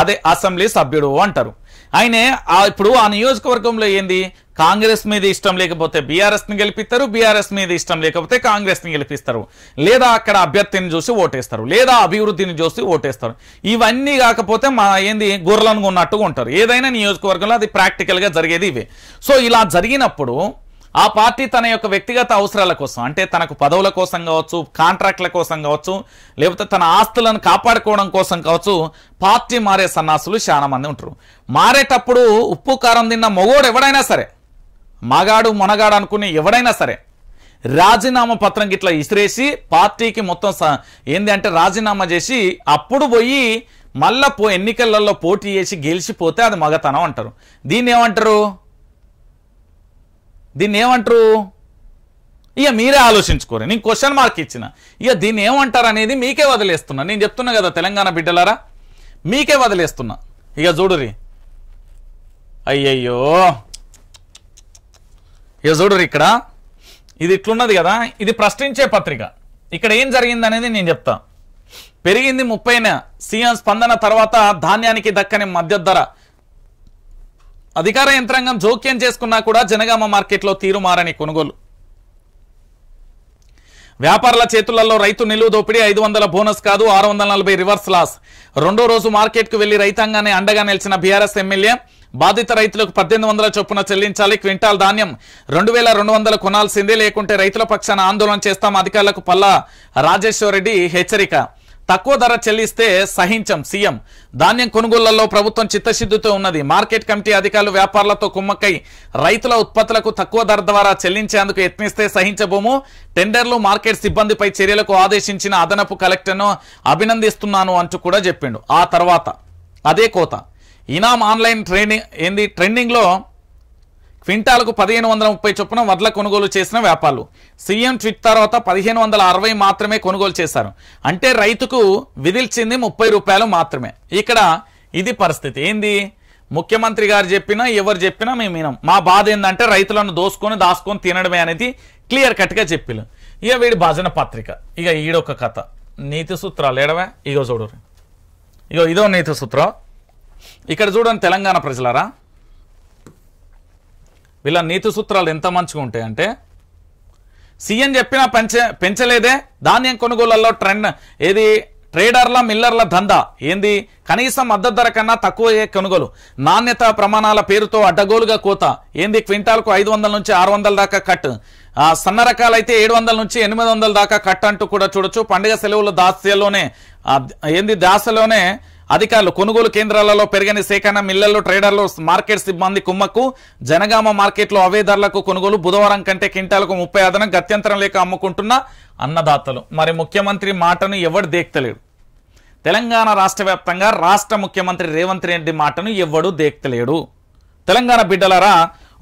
అదే అసెంబ్లీ సభ్యుడు అంటారు. ఆయనే ఇప్పుడు ఆ నియోజకవర్గంలో ఏంది కాంగ్రెస్ మీద ఇష్టం లేకపోతే బీఆర్ఎస్ని గెలిపిస్తారు, బీఆర్ఎస్ మీద ఇష్టం లేకపోతే కాంగ్రెస్ని గెలిపిస్తారు, లేదా అక్కడ అభ్యర్థిని చూసి ఓటేస్తారు, లేదా అభివృద్ధిని చూసి ఓటేస్తారు. ఇవన్నీ కాకపోతే మా ఏంది గొర్రెలను ఉన్నట్టుగా ఉంటారు. ఏదైనా నియోజకవర్గంలో అది ప్రాక్టికల్గా జరిగేది ఇవే. సో ఇలా జరిగినప్పుడు ఆ పార్టీ తన యొక్క వ్యక్తిగత అవసరాల కోసం అంటే తనకు పదవుల కోసం కావచ్చు, కాంట్రాక్ట్ల కోసం కావచ్చు, లేకపోతే తన ఆస్తులను కాపాడుకోవడం కోసం కావచ్చు పార్టీ మారే సన్నాసులు చాలా మంది ఉంటారు. మారేటప్పుడు ఉప్పు కారం తిన్న మొగోడు ఎవడైనా సరే, మగాడు మొనగాడు అనుకునే ఎవడైనా సరే రాజీనామా పత్రం గిట్లా ఇసిరేసి పార్టీకి మొత్తం ఏంది అంటే రాజీనామా చేసి అప్పుడు పోయి మళ్ళా ఎన్నికలలో పోటీ చేసి గెలిచిపోతే అది మగతనం అంటారు. దీన్ని ఏమంటారు ఇక మీరే ఆలోచించుకోరు. నేను క్వశ్చన్ మార్క్ ఇచ్చిన, ఇక దీన్ని ఏమంటారు అనేది మీకే వదిలేస్తున్నా. నేను చెప్తున్నా కదా తెలంగాణ బిడ్డలారా, మీకే వదిలేస్తున్నా. ఇక చూడురి, అయ్యయ్యో ఇక చూడురి, ఇక్కడ ఇది ఇట్లున్నది కదా, ఇది ప్రశ్నించే పత్రిక. ఇక్కడ ఏం జరిగింది అనేది నేను చెప్తా. పెరిగింది 30న సీఎం స్పందన తర్వాత ధాన్యానికి దక్కని మద్దతు ధర. అధికార యంత్రాంగం జోక్యం చేసుకున్నా కూడా జనగామ మార్కెట్లో తీరుమారని కొనుగోలు. వ్యాపారుల చేతులలో రైతు నిలువు దోపిడీ. 500 బోనస్ కాదు 640 రివర్స్ లాస్. రెండో రోజు మార్కెట్కు వెళ్లి రైతాంగాన్ని అండగా నిలిచిన బీఆర్ఎస్ ఎమ్మెల్యే బాధిత రైతులకు 1800 చొప్పున చెల్లించాలి. క్వింటాల్ ధాన్యం 2200 కొనాల్సిందే, లేకుంటే రైతుల పక్షాన ఆందోళన చేస్తాం. అధికారులకు పల్లా రాజేశ్వర్ రెడ్డి హెచ్చరిక. తక్కువ ధర చెల్లిస్తే సహించం సీఎం. ధాన్యం కొనుగోళ్లలో ప్రభుత్వం చిత్తశుద్ధితో ఉన్నది. మార్కెట్ కమిటీ అధికారులు వ్యాపారులతో కుమ్మక్కై రైతుల ఉత్పత్తులకు తక్కువ ధర ద్వారా చెల్లించేందుకు యత్నిస్తే సహించబోము. టెండర్లు మార్కెట్ సిబ్బందిపై చర్యలకు ఆదేశించిన అదనపు కలెక్టర్ను అభినందిస్తున్నాను అంటూ కూడా చెప్పిండు. ఆ తర్వాత అదే కోత ఇనాం ఆన్లైన్ ట్రెండింగ్లో క్వింటాలకు 1530 చొప్పున వడ్ల కొనుగోలు చేసిన వ్యాపారులు. సీఎం ట్వీట్ తర్వాత 1560 మాత్రమే కొనుగోలు చేశారు. అంటే రైతుకు విధిల్చింది 30 రూపాయలు మాత్రమే. ఇక్కడ ఇది పరిస్థితి. ఏంది ముఖ్యమంత్రి గారు చెప్పినా ఎవరు చెప్పినా మేము వినం. మా బాధ ఏంటంటే రైతులను దాచుకొని తినడమే అనేది క్లియర్ కట్గా చెప్పిలు. ఇక వీడి భజన పత్రిక, ఇక ఈడొక కథ. నీతి సూత్రాలు ఏడవే, ఇగో చూడు, ఇగో ఇదో నీతి సూత్రం. ఇక్కడ చూడండి తెలంగాణ ప్రజలారా, వీళ్ళ నీతి సూత్రాలు ఎంత మంచిగా ఉంటాయంటే, సీఎం చెప్పినా పెంచలేదే ధాన్యం కొనుగోళ్లలో ట్రేడర్ల మిల్లర్ల దందా ఏంది, కనీసం మద్దతు ధర కన్నా తక్కువ కొనుగోలు, నాణ్యత ప్రమాణాల పేరుతో అడ్డగోలుగా కోత ఏంది, క్వింటాల్కు 500 నుంచి 600 దాకా కట్, సన్న రకాలైతే 700 నుంచి 800 దాకా కట్ అంటూ కూడా చూడొచ్చు. పండుగ సెలవుల దాసలోనే అధికారులు కొనుగోలు కేంద్రాలలో పెరిగిన సేకరణ, మిల్లర్లు, ట్రేడర్లు, మార్కెట్ సిబ్బంది కుమ్మక్కు. జనగామ మార్కెట్లో అవే ధరలకు కొనుగోలు. బుధవారం కంటే క్వింటాలకు 30 అదనం, గత్యంతరం లేక అమ్ముకుంటున్న అన్నదాతలు. మరి ముఖ్యమంత్రి మాటను ఎవడు దేక్తలేడు. తెలంగాణ రాష్ట్ర వ్యాప్తంగా రాష్ట్ర ముఖ్యమంత్రి రేవంత్ రెడ్డి మాటను ఎవడు దేక్తలేడు. తెలంగాణ బిడ్డలారా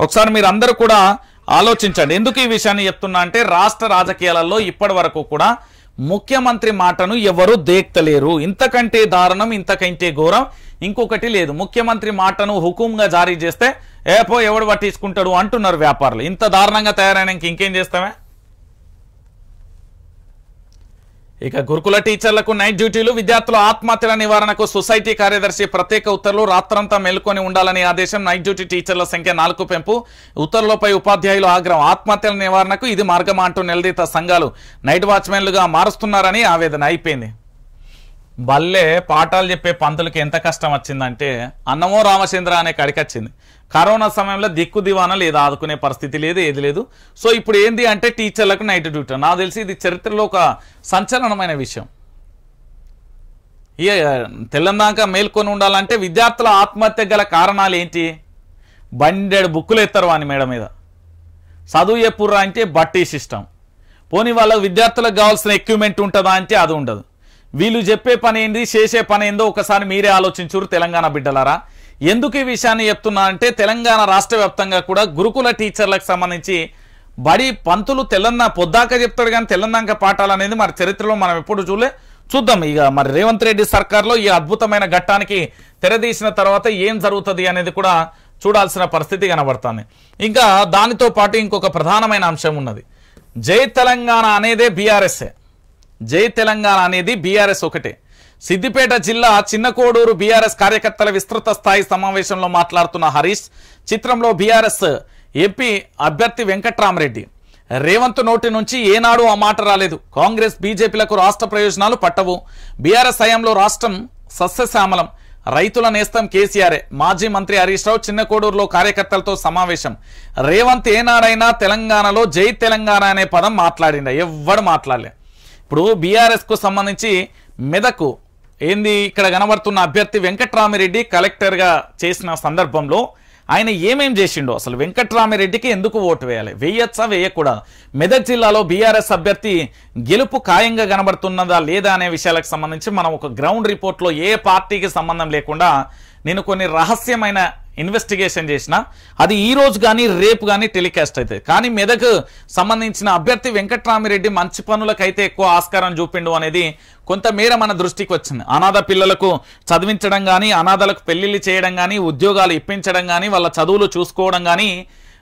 ఒకసారి మీరు అందరూ కూడా ఆలోచించండి. ఎందుకు ఈ విషయాన్ని చెప్తున్నా అంటే రాష్ట్ర రాజకీయాలలో ఇప్పటి వరకు కూడా ముఖ్యమంత్రి మాటను ఎవరు దేక్తలేరు. ఇంతకంటే దారుణం, ఇంతకంటే ఘోరం ఇంకొకటి లేదు. ముఖ్యమంత్రి మాటను హుకుంగా జారీ చేస్తే ఏపో ఎవడు పట్టించుకుంటాడు అంటున్నారు వ్యాపారులు. ఇంత దారుణంగా తయారైన ఇంకేం చేస్తామే. ఇక గురుకుల టీచర్లకు నైట్ డ్యూటీలు. విద్యార్థుల ఆత్మహత్యల నివారణకు సొసైటీ కార్యదర్శి ప్రత్యేక ఉత్తర్వులు. రాత్రంతా మేల్కొని ఉండాలని ఆదేశం. నైట్ డ్యూటీ టీచర్ల సంఖ్య 4 పెంపు. ఉత్తర్వులపై ఉపాధ్యాయులు ఆగ్రహం. ఆత్మహత్యల నివారణకు ఇది మార్గమా అంటూ నిలదీత సంఘాలు నైట్ వాచ్మెన్లుగా మారుస్తున్నారని ఆవేదన. అయిపోయింది. బల్లే పాఠాలు చెప్పే పంతులకి ఎంత కష్టం వచ్చిందంటే అన్నమో రామచంద్ర అనే కడికొచ్చింది. కరోనా సమయంలో దిక్కు దివానా లేదు, ఆదుకునే పరిస్థితి లేదు, ఏది లేదు. సో ఇప్పుడు ఏంది అంటే టీచర్లకు నైట్ డ్యూటీ. నాకు తెలిసి ఇది చరిత్రలో ఒక సంచలనమైన విషయం. తెల్లందాక మేల్కొని ఉండాలంటే విద్యార్థుల ఆత్మహత్య గల కారణాలు ఏంటి? బండెడు బుక్కులు ఎత్తారు వాని మేడ మీద. చదువు చెప్పుర్రా అంటే బట్టి సిస్టమ్. పోనీ వాళ్ళ విద్యార్థులకు కావాల్సిన ఎక్విప్మెంట్ ఉంటుందా అంటే అది ఉండదు. వీళ్ళు చెప్పే పని ఏంది, చేసే పని ఏందో ఒకసారి మీరే ఆలోచించురు తెలంగాణ బిడ్డలారా. ఎందుకు ఈ విషయాన్ని చెప్తున్నా అంటే తెలంగాణ రాష్ట్ర వ్యాప్తంగా కూడా గురుకుల టీచర్లకు సంబంధించి బడి పంతులు పొద్దాక చెప్తాడు కానీ తెలంగాణ పాఠాలు అనేది మరి చరిత్రలో మనం ఎప్పుడు చూద్దాం. ఇక మరి రేవంత్ రెడ్డి సర్కార్లో ఈ అద్భుతమైన ఘట్టానికి తెరదీసిన తర్వాత ఏం జరుగుతుంది అనేది కూడా చూడాల్సిన పరిస్థితి కనబడుతుంది. ఇంకా దానితో పాటు ఇంకొక ప్రధానమైన అంశం ఉన్నది. జై తెలంగాణ అనేదే బీఆర్ఎస్ఏ. జై తెలంగాణ అనేది బీఆర్ఎస్ ఒకటే. సిద్దిపేట జిల్లా చిన్నకోడూరు బీఆర్ఎస్ కార్యకర్తల విస్తృత స్థాయి సమావేశంలో మాట్లాడుతున్న హరీష్, చిత్రంలో బీఆర్ఎస్ ఎంపీ అభ్యర్థి వెంకట్రామరెడ్డి, రేవంత్ నోటి నుంచి ఏనాడు ఆ మాట రాలేదు. కాంగ్రెస్ బీజేపీలకు రాష్ట్ర ప్రయోజనాలు పట్టవు. బీఆర్ఎస్ హయాంలో రాష్ట్రం సస్యశ్యామలం. రైతుల నేస్తం కేసీఆరే. మాజీ మంత్రి హరీష్ రావు చిన్నకోడూరులో కార్యకర్తలతో సమావేశం. రేవంత్ ఏనాడైనా తెలంగాణలో జై తెలంగాణ అనే పదం మాట్లాడిండ? ఎవ్వడు మాట్లాడలే. ఇప్పుడు బీఆర్ఎస్ కు సంబంధించి మెదకు ఏంది ఇక్కడ కనబడుతున్న అభ్యర్థి వెంకట్రామిరెడ్డి కలెక్టర్గా చేసిన సందర్భంలో ఆయన ఏమేం చేసిండో, అసలు వెంకట్రామిరెడ్డికి ఎందుకు ఓటు వేయాలి, వేయచ్చా వేయకూడదు, మెదక్ జిల్లాలో బీఆర్ఎస్ అభ్యర్థి గెలుపు ఖాయంగా కనబడుతున్నదా లేదా అనే విషయాలకు సంబంధించి మనం ఒక గ్రౌండ్ రిపోర్ట్లో ఏ పార్టీకి సంబంధం లేకుండా నేను కొన్ని రహస్యమైన ఇన్వెస్టిగేషన్ చేసిన అది ఈ రోజు కానీ రేపు కానీ టెలికాస్ట్ అవుతుంది. కానీ మెదక్ సంబంధించిన అభ్యర్థి వెంకట్రామిరెడ్డి మంచి పనులకైతే ఎక్కువ ఆస్కారం చూపిండు అనేది కొంతమేర మన దృష్టికి వచ్చింది. అనాథ పిల్లలకు చదివించడం కానీ, అనాథలకు పెళ్లిళ్ళు చేయడం కానీ, ఉద్యోగాలు ఇప్పించడం కానీ, వాళ్ళ చదువులు చూసుకోవడం కానీ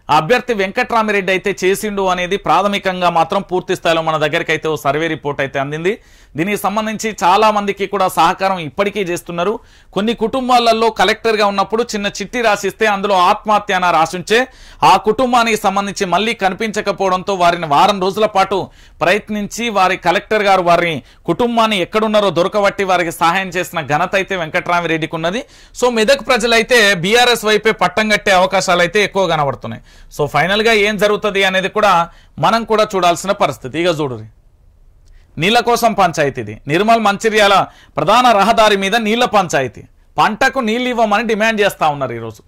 అభ్యర్థి వెంకట్రామిరెడ్డి అయితే చేసిండు అనేది ప్రాథమికంగా మాత్రం పూర్తి స్థాయిలో మన దగ్గరికి అయితే ఓ సర్వే రిపోర్ట్ అయితే అందింది. దీనికి సంబంధించి చాలా మందికి కూడా సహకారం ఇప్పటికీ చేస్తున్నారు. కొన్ని కుటుంబాలలో కలెక్టర్గా ఉన్నప్పుడు చిన్న చిట్టి రాసిస్తే అందులో ఆత్మహత్య అని రాసించే ఆ కుటుంబానికి సంబంధించి మళ్ళీ కనిపించకపోవడంతో వారిని వారం రోజుల పాటు ప్రయత్నించి వారి కలెక్టర్ గారు వారి కుటుంబాన్ని ఎక్కడున్నారో దొరకబట్టి వారికి సహాయం చేసిన ఘనత అయితే వెంకట్రామిరెడ్డికి ఉన్నది. సో మెదక్ ప్రజలైతే బీఆర్ఎస్ వైపే పట్టం కట్టే అవకాశాలు అయితే ఎక్కువ కనబడుతున్నాయి. సో ఫైనల్ గా ఏం జరుగుతుంది అనేది కూడా మనం కూడా చూడాల్సిన పరిస్థితి. ఇక చూడురి, నీళ్ల కోసం పంచాయతీది. నిర్మల్ మంచిర్యాల ప్రధాన రహదారి మీద నీళ్ల పంచాయతీ. పంటకు నీళ్లు ఇవ్వమని డిమాండ్ చేస్తా ఉన్నారు. ఈరోజు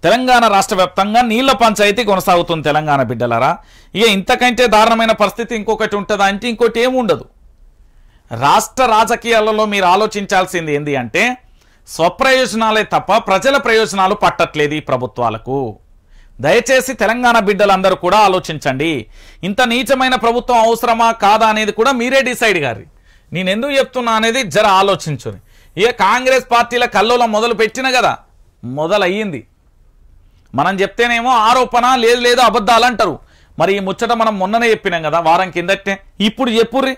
తెలంగాణ రాష్ట్ర వ్యాప్తంగా నీళ్ల పంచాయతీ కొనసాగుతుంది. తెలంగాణ బిడ్డలారా, ఇక ఇంతకంటే దారుణమైన పరిస్థితి ఇంకొకటి ఉంటుందా అంటే ఇంకోటి ఏముండదు. రాష్ట్ర రాజకీయాలలో మీరు ఆలోచించాల్సింది ఏంది అంటే స్వప్రయోజనాలే తప్ప ప్రజల ప్రయోజనాలు పట్టట్లేదు ఈ ప్రభుత్వాలకు. దయచేసి తెలంగాణ బిడ్డలందరూ కూడా ఆలోచించండి. ఇంత నీచమైన ప్రభుత్వం అవసరమా కాదా అనేది కూడా మీరే డిసైడ్ గారి. నేను ఎందుకు చెప్తున్నా అనేది జర ఆలోచించుని. ఇక కాంగ్రెస్ పార్టీల కల్లోలం మొదలు పెట్టిన కదా, మొదలయ్యింది. మనం చెప్తేనేమో ఆరోపణ, లేదు అబద్ధాలు అంటారు. మరి ఈ ముచ్చట మనం మొన్ననే చెప్పినాం కదా, వారం కిందటే. ఇప్పుడు చెప్పుర్రి,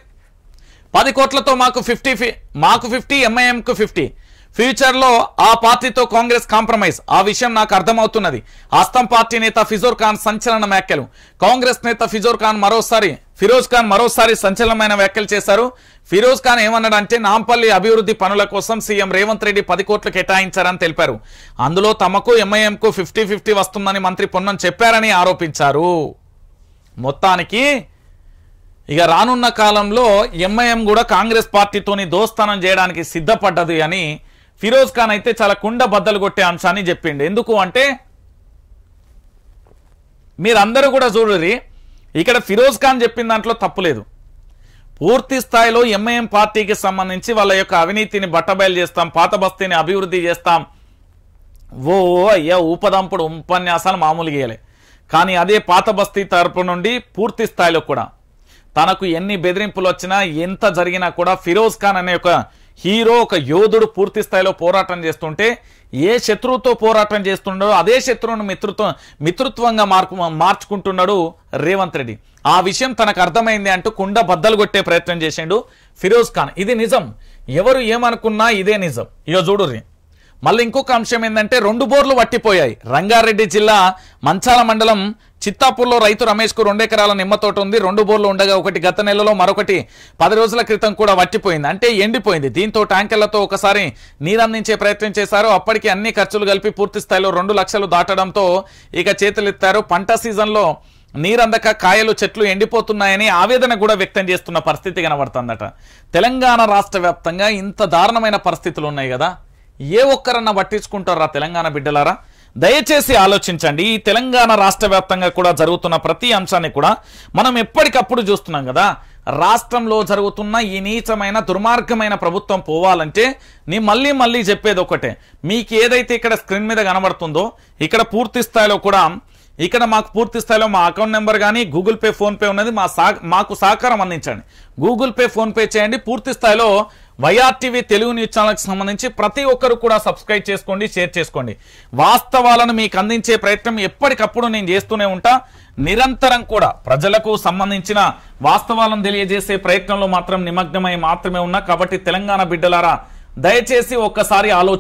10 కోట్లతో మాకు 50 ఎంఐఎంకు 50. ఫ్యూచర్లో ఆ పార్టీతో కాంగ్రెస్ కాంప్రమైజ్. ఆ విషయం నాకు అర్థమవుతున్నది. ఆస్తం పార్టీ నేత ఫిరోజ్ ఖాన్ సంచలన వ్యాఖ్యలు. కాంగ్రెస్ నేత ఫిరోజ్ ఖాన్ మరోసారి సంచలనమైన వ్యాఖ్యలు చేశారు. ఫిరోజ్ ఖాన్ ఏమన్నాడంటే నాంపల్లి అభివృద్ధి పనుల కోసం సీఎం రేవంత్ రెడ్డి 10 కోట్లు కేటాయించారని తెలిపారు. అందులో తమకు ఎంఐఎంకు 50-50 వస్తుందని మంత్రి పొన్నం చెప్పారని ఆరోపించారు. మొత్తానికి ఇక రానున్న కాలంలో ఎంఐఎం కూడా కాంగ్రెస్ పార్టీతోని దోస్తానం చేయడానికి సిద్ధపడ్డది అని ఫిరోజ్ ఖాన్ అయితే చాలా కుండ బద్దలు కొట్టే అంశాన్ని చెప్పిండు. ఎందుకు అంటే మీరందరూ కూడా చూడరి, ఇక్కడ ఫిరోజ్ ఖాన్ చెప్పిన దాంట్లో తప్పులేదు. పూర్తి స్థాయిలో ఎంఐఎం పార్టీకి సంబంధించి వాళ్ళ యొక్క అవినీతిని బట్టబయలు చేస్తాం, పాత బస్తీని అభివృద్ధి చేస్తాం, అయ్యా ఊపదంపుడు ఉపన్యాసాలు మామూలుగా ఇయ్యలే. కానీ అదే పాత బస్తీ తరపు నుండి పూర్తి స్థాయిలో కూడా తనకు ఎన్ని బెదిరింపులు వచ్చినా ఎంత జరిగినా కూడా ఫిరోజ్ ఖాన్ అనే ఒక హీరో, ఒక యోధుడు పూర్తి స్థాయిలో పోరాటం చేస్తుంటే ఏ శత్రువుతో పోరాటం చేస్తున్నాడో అదే శత్రువును మిత్రుత్వంగా మార్చుకుంటున్నాడు రేవంత్ రెడ్డి. ఆ విషయం తనకు అర్థమైంది అంటూ కుండ బద్దలు కొట్టే ప్రయత్నం చేసిండు ఫిరోజ్ ఖాన్. ఇది నిజం, ఎవరు ఏమనుకున్నా ఇదే నిజం. ఇక చూడుర్రి, మళ్ళీ ఇంకొక అంశం ఏంటంటే 2 బోర్లు వట్టిపోయాయి. రంగారెడ్డి జిల్లా మంచాల మండలం చిత్తాపూర్లో రైతు రమేష్కు 2 ఎకరాల నిమ్మ తోట ఉంది. 2 బోర్లు ఉండగా ఒకటి గత నెలలో, మరొకటి 10 రోజుల క్రితం కూడా వట్టిపోయింది, అంటే ఎండిపోయింది. దీంతో ట్యాంకర్లతో ఒకసారి నీరందించే ప్రయత్నం చేశారు. అప్పటికి అన్ని ఖర్చులు కలిపి పూర్తి స్థాయిలో 2 లక్షలు దాటడంతో ఇక చేతులెత్తారు. పంట సీజన్లో నీరందక కాయలు చెట్లు ఎండిపోతున్నాయని ఆవేదన కూడా వ్యక్తం చేస్తున్న పరిస్థితి కనబడుతుందట. తెలంగాణ రాష్ట్ర వ్యాప్తంగా ఇంత దారుణమైన పరిస్థితులు ఉన్నాయి కదా, ఏ ఒక్కరన్నా పట్టించుకుంటారా తెలంగాణ బిడ్డలారా? దయచేసి ఆలోచించండి. ఈ తెలంగాణ రాష్ట్ర వ్యాప్తంగా కూడా జరుగుతున్న ప్రతి అంశాన్ని కూడా మనం ఎప్పటికప్పుడు చూస్తున్నాం కదా. రాష్ట్రంలో జరుగుతున్న ఈ నీచమైన దుర్మార్గమైన ప్రభుత్వం పోవాలంటే నీ మళ్ళీ చెప్పేది ఒకటే, మీకు ఏదైతే ఇక్కడ స్క్రీన్ మీద కనబడుతుందో ఇక్కడ పూర్తి స్థాయిలో కూడా ఇక్కడ మాకు పూర్తి స్థాయిలో మా అకౌంట్ నెంబర్ కానీ గూగుల్ పే ఫోన్పే ఉన్నది, మాకు సహకారం అందించండి. గూగుల్ పే ఫోన్పే చేయండి. పూర్తి స్థాయిలో వైఆర్టీవీ తెలుగు న్యూస్ ఛానల్కి సంబంధించి ప్రతి ఒక్కరు కూడా సబ్స్క్రైబ్ చేసుకోండి, షేర్ చేసుకోండి. వాస్తవాలను మీకు అందించే ప్రయత్నం ఎప్పటికప్పుడు నేను చేస్తూనే ఉంటా. నిరంతరం కూడా ప్రజలకు సంబంధించిన వాస్తవాలను తెలియజేసే ప్రయత్నంలో మాత్రం నిమగ్నమై మాత్రమే ఉన్నా. కాబట్టి తెలంగాణ బిడ్డలారా దయచేసి ఒక్కసారి ఆలోచించండి.